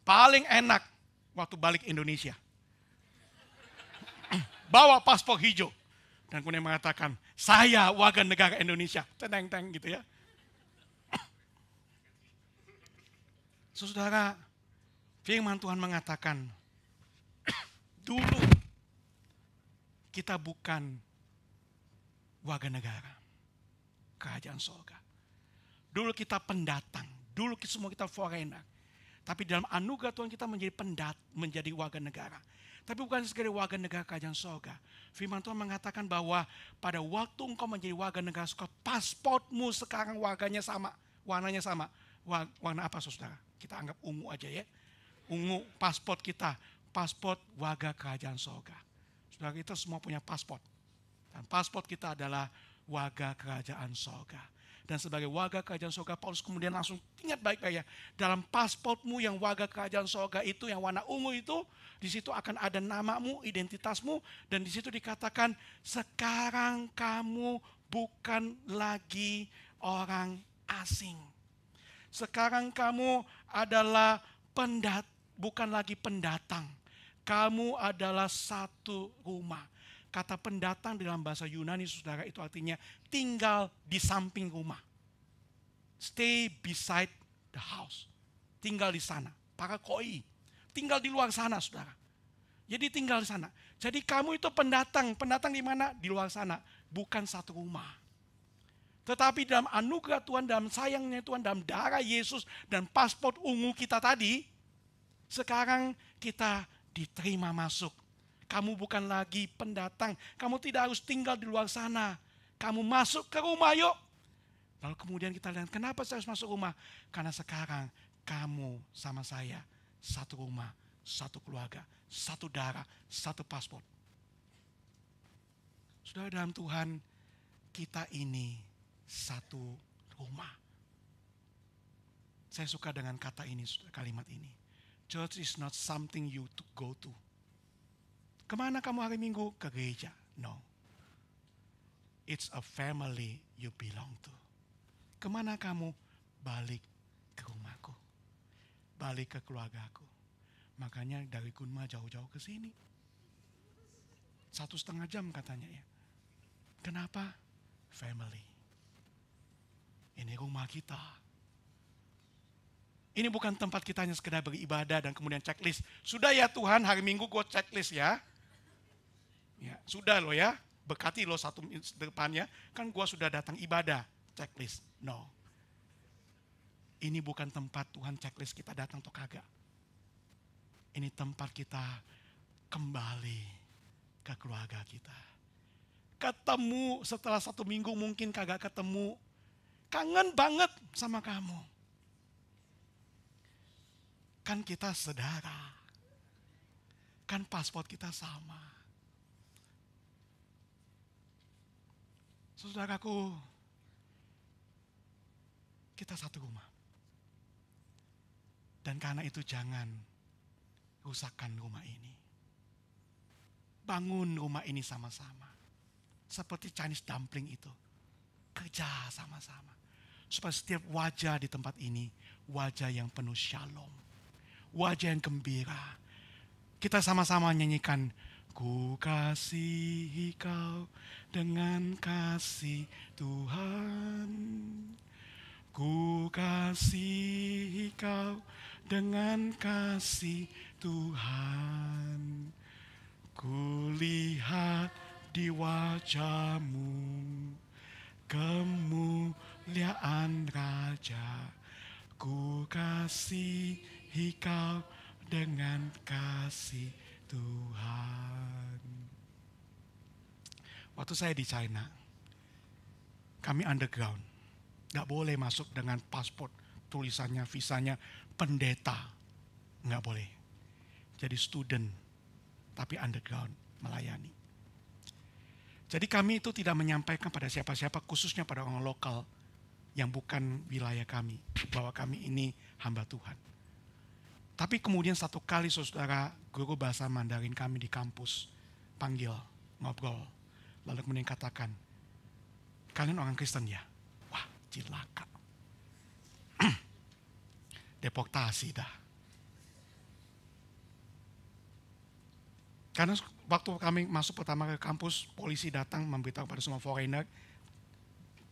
Paling enak waktu balik Indonesia. Bawa paspor hijau. Dan kemudian mengatakan, saya warga negara Indonesia. Teng-teng gitu ya. Saudara, firman Tuhan mengatakan, dulu kita bukan warga negara kerajaan surga. Dulu kita pendatang, dulu semua kita foreigner. Tapi dalam anugerah Tuhan kita menjadi warga negara. Tapi bukan sekedar warga negara kerajaan sorga. Firman Tuhan mengatakan bahwa pada waktu engkau menjadi warga negara sorga, pasportmu sekarang warnanya sama. Warna apa saudara? Kita anggap ungu aja ya. Ungu pasport kita, pasport warga kerajaan sorga. Saudara, kita semua punya pasport. Dan pasport kita adalah warga kerajaan sorga. Dan sebagai warga kerajaan sorga, Paulus kemudian langsung ingat baik-baik ya. Dalam pasportmu yang warga kerajaan sorga itu, yang warna ungu itu, di situ akan ada namamu, identitasmu. Dan di situ dikatakan, sekarang kamu bukan lagi orang asing. Sekarang kamu adalah bukan lagi pendatang. Kamu adalah satu rumah. Kata pendatang dalam bahasa Yunani saudara itu artinya tinggal di samping rumah. Stay beside the house. Tinggal di sana. Parakoi. Tinggal di luar sana saudara. Jadi tinggal di sana. Jadi kamu itu pendatang. Pendatang di mana? Di luar sana. Bukan satu rumah. Tetapi dalam anugerah Tuhan, dalam sayangnya Tuhan, dalam darah Yesus dan paspor ungu kita tadi, sekarang kita diterima masuk. Kamu bukan lagi pendatang. Kamu tidak harus tinggal di luar sana. Kamu masuk ke rumah yuk. Lalu kemudian kita lihat, kenapa saya harus masuk rumah? Karena sekarang kamu sama saya satu rumah, satu keluarga, satu darah, satu paspor. Saudara dalam Tuhan, kita ini satu rumah. Saya suka dengan kata ini, kalimat ini. Church is not something you to go to. Kemana kamu hari Minggu? Ke gereja. No. It's a family you belong to. Kemana kamu? Balik ke rumahku. Balik ke keluargaku. Makanya dari Gunma jauh-jauh ke sini. 1,5 jam katanya ya. Kenapa? Family. Ini rumah kita. Ini bukan tempat kita hanya sekedar beribadah dan kemudian checklist. Sudah ya Tuhan, hari Minggu gue checklist ya. Ya, sudah loh ya, berkati loh satu depannya, kan gua sudah datang ibadah, checklist. No. Ini bukan tempat Tuhan checklist kita datang atau kagak. Ini tempat kita kembali ke keluarga kita. Ketemu setelah 1 minggu mungkin kagak ketemu, kangen banget sama kamu. Kan kita saudara, kan paspor kita sama. Saudaraku, kita satu rumah. Dan karena itu jangan rusakkan rumah ini. Bangun rumah ini sama-sama. Seperti Chinese dumpling itu. Kerja sama-sama. Supaya setiap wajah di tempat ini, wajah yang penuh shalom. Wajah yang gembira. Kita sama-sama nyanyikan, ku kasihi kau dengan kasih Tuhan. Ku kasihi kau dengan kasih Tuhan. Ku lihat di wajahmu kemuliaan Raja. Ku kasihi kau dengan kasih Tuhan. Waktu saya di China, kami underground. Gak boleh masuk dengan paspor, tulisannya, visanya, pendeta. Gak boleh. Jadi student, tapi underground, melayani. Jadi kami itu tidak menyampaikan pada siapa-siapa, khususnya pada orang lokal yang bukan wilayah kami, bahwa kami ini hamba Tuhan. Tapi kemudian satu kali saudara guru bahasa Mandarin kami di kampus panggil, ngobrol. Lalu kemudian katakan, kalian orang Kristen ya? Wah, cilaka. Deportasi dah. Karena waktu kami masuk pertama ke kampus, polisi datang memberitahu pada semua foreigner,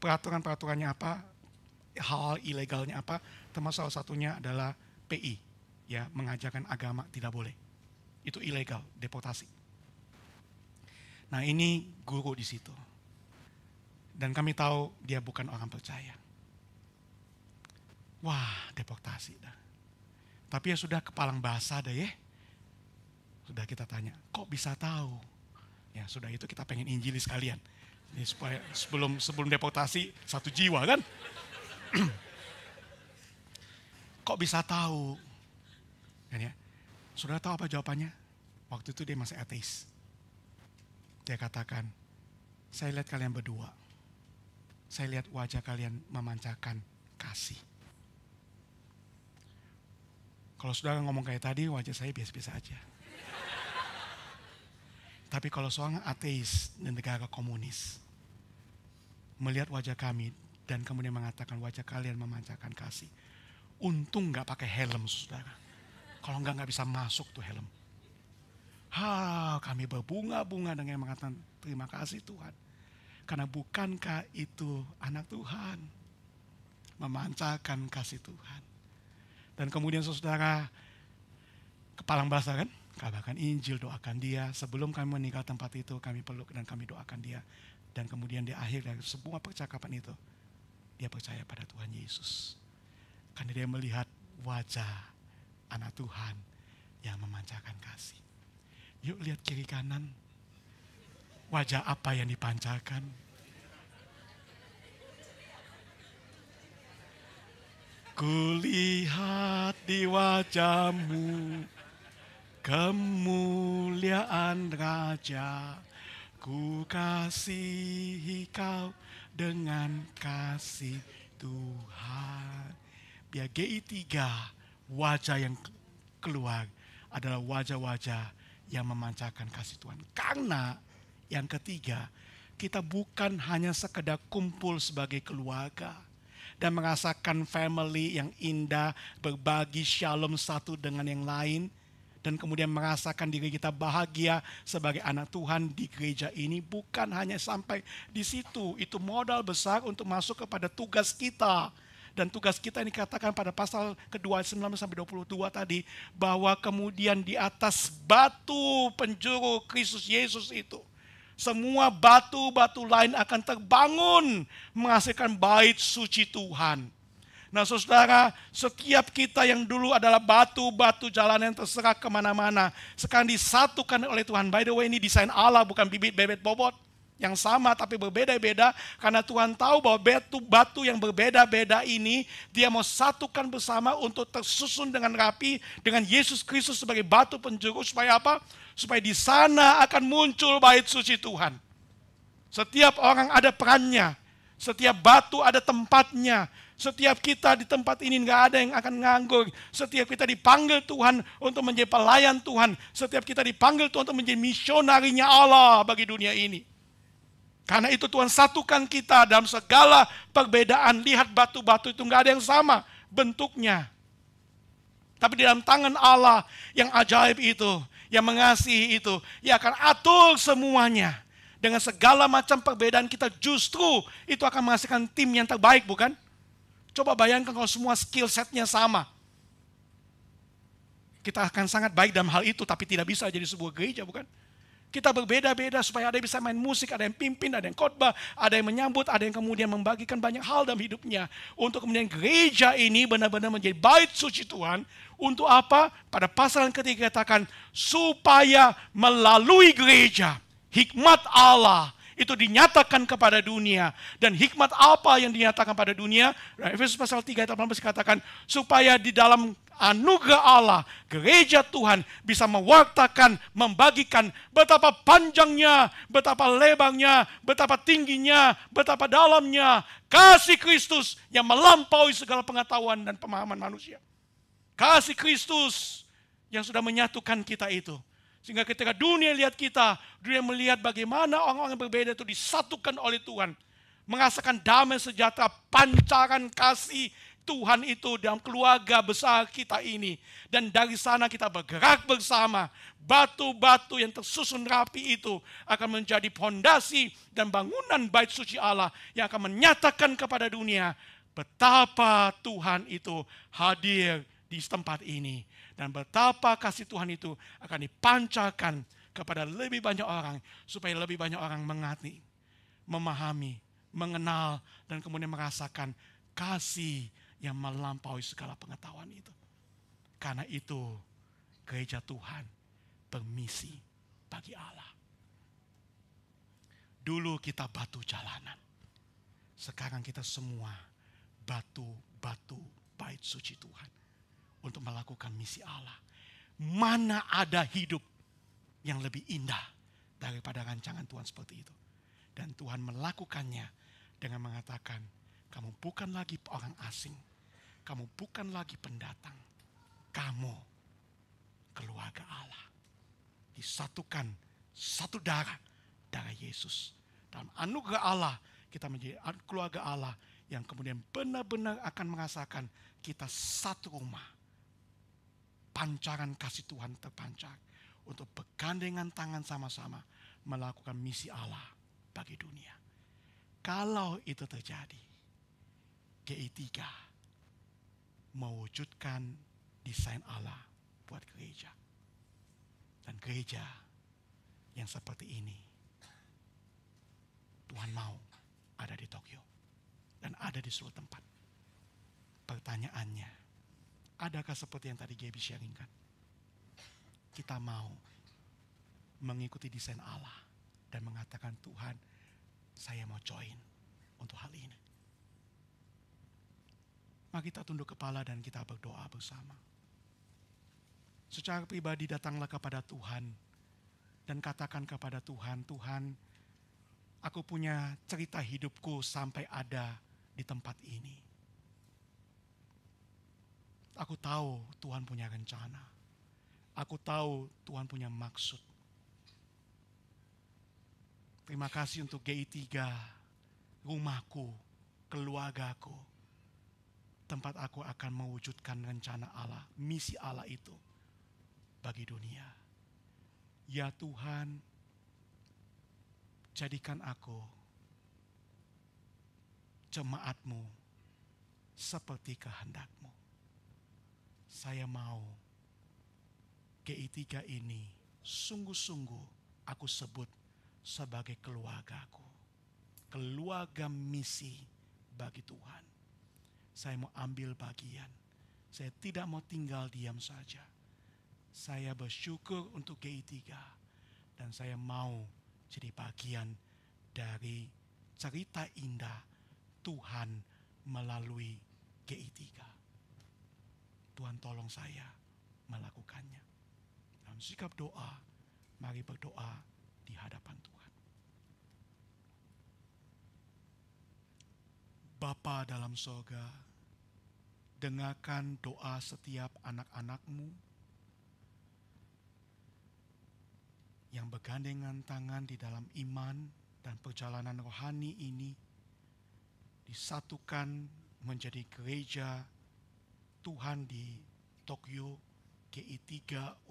peraturan-peraturannya apa, hal ilegalnya apa, termasuk salah satunya adalah PI, ya, mengajarkan agama tidak boleh. Itu ilegal, deportasi. Nah ini guru di situ. Dan kami tahu dia bukan orang percaya. Wah, deportasi dah. Tapi ya sudah, kepalang basah dah ya. Sudah kita tanya, kok bisa tahu? Ya sudah, itu kita pengen injili sekalian. Ini supaya sebelum deportasi 1 jiwa kan? Kok bisa tahu? Kan ya? Saudara tahu apa jawabannya? Waktu itu dia masih ateis. Dia katakan, saya lihat kalian berdua. Saya lihat wajah kalian memancarkan kasih. Kalau saudara ngomong kayak tadi, wajah saya biasa-biasa aja. Tapi kalau seorang ateis di negara komunis melihat wajah kami dan kemudian mengatakan wajah kalian memancarkan kasih. Untung gak pakai helm, saudara. Kalau nggak bisa masuk tuh helm. Kami berbunga-bunga dengan mengatakan terima kasih Tuhan. Karena bukankah itu anak Tuhan memancarkan kasih Tuhan. Dan kemudian saudara, kepalang basah kan? Kabarkan Injil, doakan dia. Sebelum kami meninggal tempat itu, kami peluk dan kami doakan dia. Dan kemudian di akhir dari semua percakapan itu, dia percaya pada Tuhan Yesus. Karena dia melihat wajah anak Tuhan yang memancarkan kasih. Yuk lihat kiri kanan. Wajah apa yang dipancarkan? Kulihat di wajahmu kemuliaan Raja. Ku kasihi kau dengan kasih Tuhan. Biar GI3, wajah yang keluar adalah wajah-wajah yang memancarkan kasih Tuhan. Karena yang ketiga, kita bukan hanya sekedar kumpul sebagai keluarga dan merasakan family yang indah, berbagi shalom satu dengan yang lain, dan kemudian merasakan diri kita bahagia sebagai anak Tuhan di gereja ini. Bukan hanya sampai di situ, itu modal besar untuk masuk kepada tugas kita. Dan tugas kita ini dikatakan pada pasal kedua 19-22 tadi, bahwa kemudian di atas batu penjuru Kristus Yesus itu, semua batu-batu lain akan terbangun menghasilkan bait suci Tuhan. Nah saudara, setiap kita yang dulu adalah batu-batu jalan yang terserah kemana-mana, sekarang disatukan oleh Tuhan. By the way, ini desain Allah, bukan bibit bebet bobot. Yang sama tapi berbeda-beda, karena Tuhan tahu bahwa batu yang berbeda-beda ini dia mau satukan bersama untuk tersusun dengan rapi dengan Yesus Kristus sebagai batu penjuru. Supaya apa? Supaya di sana akan muncul bait suci Tuhan. Setiap orang ada perannya, setiap batu ada tempatnya. Setiap kita di tempat ini nggak ada yang akan nganggur. Setiap kita dipanggil Tuhan untuk menjadi pelayan Tuhan. Setiap kita dipanggil Tuhan untuk menjadi misionarinya Allah bagi dunia ini. Karena itu Tuhan satukan kita dalam segala perbedaan. Lihat batu-batu itu nggak ada yang sama bentuknya. Tapi di dalam tangan Allah yang ajaib itu, yang mengasihi itu, yang akan atur semuanya. Dengan segala macam perbedaan kita, justru itu akan menghasilkan tim yang terbaik, bukan? Coba bayangkan kalau semua skill setnya sama. Kita akan sangat baik dalam hal itu, tapi tidak bisa jadi sebuah gereja, bukan? Kita berbeda-beda supaya ada yang bisa main musik, ada yang pimpin, ada yang khotbah, ada yang menyambut, ada yang kemudian membagikan banyak hal dalam hidupnya. Untuk kemudian gereja ini benar-benar menjadi bait suci Tuhan. Untuk apa? Pada pasal yang ketiga katakan, supaya melalui gereja, hikmat Allah itu dinyatakan kepada dunia. Dan hikmat apa yang dinyatakan pada dunia? Efesus pasal 3 ayat 18 katakan, supaya di dalam anugerah Allah, gereja Tuhan bisa mewartakan, membagikan betapa panjangnya, betapa lebarnya, betapa tingginya, betapa dalamnya kasih Kristus yang melampaui segala pengetahuan dan pemahaman manusia. Kasih Kristus yang sudah menyatukan kita itu. Sehingga ketika dunia lihat kita, dunia melihat bagaimana orang-orang yang berbeda itu disatukan oleh Tuhan. Merasakan damai sejahtera, pancaran kasih Tuhan itu dalam keluarga besar kita ini. Dan dari sana kita bergerak bersama. Batu-batu yang tersusun rapi itu akan menjadi fondasi dan bangunan bait suci Allah yang akan menyatakan kepada dunia betapa Tuhan itu hadir di tempat ini. Dan betapa kasih Tuhan itu akan dipancarkan kepada lebih banyak orang. Supaya lebih banyak orang mengerti, memahami, mengenal, dan kemudian merasakan kasih yang melampaui segala pengetahuan itu. Karena itu gereja Tuhan permisi bagi Allah. Dulu kita batu jalanan. Sekarang kita semua batu-batu bait suci Tuhan. Untuk melakukan misi Allah. Mana ada hidup yang lebih indah daripada rancangan Tuhan seperti itu. Dan Tuhan melakukannya dengan mengatakan, kamu bukan lagi orang asing. Kamu bukan lagi pendatang. Kamu keluarga Allah. Disatukan satu darah Yesus. Dalam anugerah Allah, kita menjadi keluarga Allah yang kemudian benar-benar akan merasakan kita satu rumah. Pancaran kasih Tuhan terpancar untuk bergandengan tangan sama-sama melakukan misi Allah bagi dunia. Kalau itu terjadi, GI3 mewujudkan desain Allah buat gereja. Dan gereja yang seperti ini, Tuhan mau ada di Tokyo dan ada di seluruh tempat. Pertanyaannya, adakah seperti yang tadi Gaby sharingkan? Kita mau mengikuti desain Allah dan mengatakan, Tuhan, saya mau join untuk hal ini. Mari kita tunduk kepala dan kita berdoa bersama. Secara pribadi datanglah kepada Tuhan dan katakan kepada Tuhan, Tuhan, aku punya cerita hidupku sampai ada di tempat ini. Aku tahu Tuhan punya rencana. Aku tahu Tuhan punya maksud. Terima kasih untuk GI3, rumahku, keluargaku. Tempat aku akan mewujudkan rencana Allah, misi Allah itu bagi dunia. Ya Tuhan, jadikan aku jemaat-Mu seperti kehendak-Mu. Saya mau GI3 ini sungguh-sungguh aku sebut sebagai keluargaku. Keluarga misi bagi Tuhan. Saya mau ambil bagian. Saya tidak mau tinggal diam saja. Saya bersyukur untuk GI3. Dan saya mau jadi bagian dari cerita indah Tuhan melalui GI3. Tuhan tolong saya melakukannya. Dalam sikap doa, mari berdoa di hadapan Tuhan. Bapa dalam sorga, dengarkan doa setiap anak-anak-Mu yang bergandengan tangan di dalam iman dan perjalanan rohani ini disatukan menjadi gereja Tuhan di Tokyo, GI3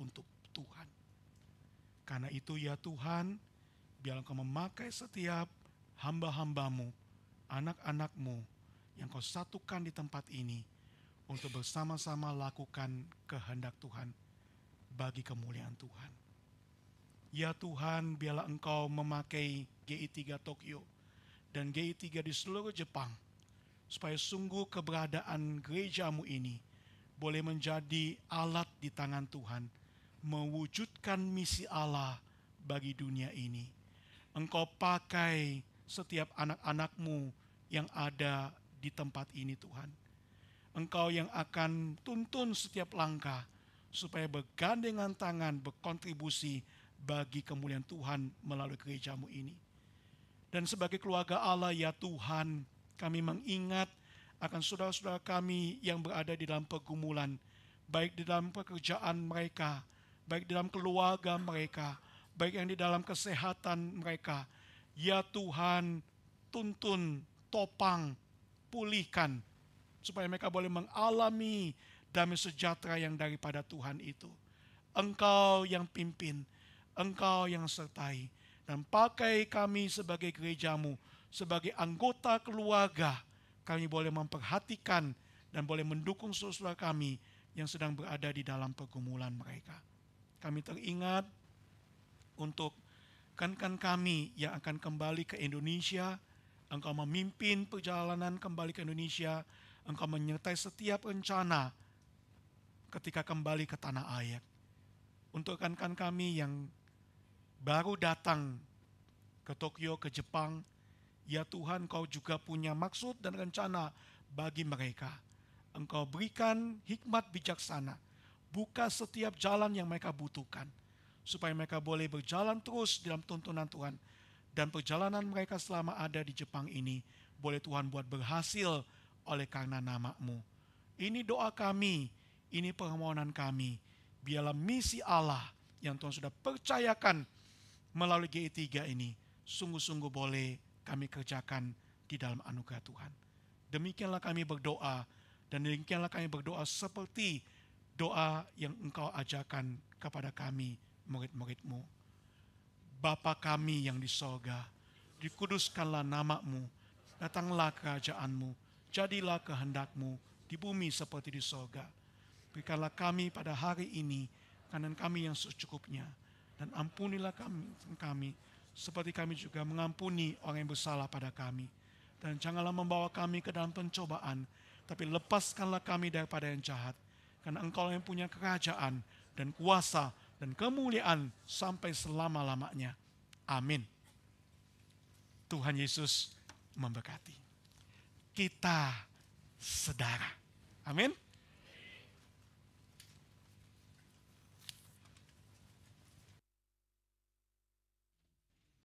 untuk Tuhan. Karena itu ya Tuhan, biarlah Kau memakai setiap hamba-hamba-Mu, anak-anak-Mu yang Kau satukan di tempat ini untuk bersama-sama lakukan kehendak Tuhan bagi kemuliaan Tuhan. Ya Tuhan, biarlah Engkau memakai GI3 Tokyo dan GI3 di seluruh Jepang, supaya sungguh keberadaan gereja-Mu ini boleh menjadi alat di tangan Tuhan, mewujudkan misi Allah bagi dunia ini. Engkau pakai setiap anak-anak-Mu yang ada di tempat ini Tuhan. Engkau yang akan tuntun setiap langkah, supaya bergandengan tangan, berkontribusi bagi kemuliaan Tuhan melalui gereja-Mu ini. Dan sebagai keluarga Allah ya Tuhan, kami mengingat akan saudara-saudara kami yang berada di dalam pergumulan, baik di dalam pekerjaan mereka, baik di dalam keluarga mereka, baik yang di dalam kesehatan mereka. Ya Tuhan, tuntun, topang, pulihkan, supaya mereka boleh mengalami damai sejahtera yang daripada Tuhan itu. Engkau yang pimpin, Engkau yang sertai, dan pakai kami sebagai gereja-Mu, sebagai anggota keluarga, kami boleh memperhatikan dan boleh mendukung saudara kami yang sedang berada di dalam pergumulan mereka. Kami teringat untuk rekan-rekan kami yang akan kembali ke Indonesia. Engkau memimpin perjalanan kembali ke Indonesia. Engkau menyertai setiap rencana ketika kembali ke tanah air. Untuk rekan-rekan kami yang baru datang ke Tokyo, ke Jepang, ya Tuhan, Kau juga punya maksud dan rencana bagi mereka. Engkau berikan hikmat bijaksana, buka setiap jalan yang mereka butuhkan, supaya mereka boleh berjalan terus dalam tuntunan Tuhan. Dan perjalanan mereka selama ada di Jepang ini, boleh Tuhan buat berhasil oleh karena nama-Mu. Ini doa kami, ini permohonan kami. Biarlah misi Allah yang Tuhan sudah percayakan melalui GI3 ini, sungguh-sungguh boleh kami kerjakan di dalam anugerah Tuhan. Demikianlah kami berdoa, dan demikianlah kami berdoa seperti doa yang Engkau ajarkan kepada kami, murid-murid-Mu. Bapa kami yang di sorga, dikuduskanlah nama-Mu, datanglah kerajaan-Mu, jadilah kehendak-Mu di bumi seperti di sorga. Berikanlah kami pada hari ini kanan kami yang secukupnya, dan ampunilah kami seperti kami juga mengampuni orang yang bersalah pada kami. Dan janganlah membawa kami ke dalam pencobaan, tapi lepaskanlah kami daripada yang jahat, karena Engkau yang punya kerajaan dan kuasa dan kemuliaan sampai selama-lamanya. Amin. Tuhan Yesus memberkati. Kita saudara. Amin.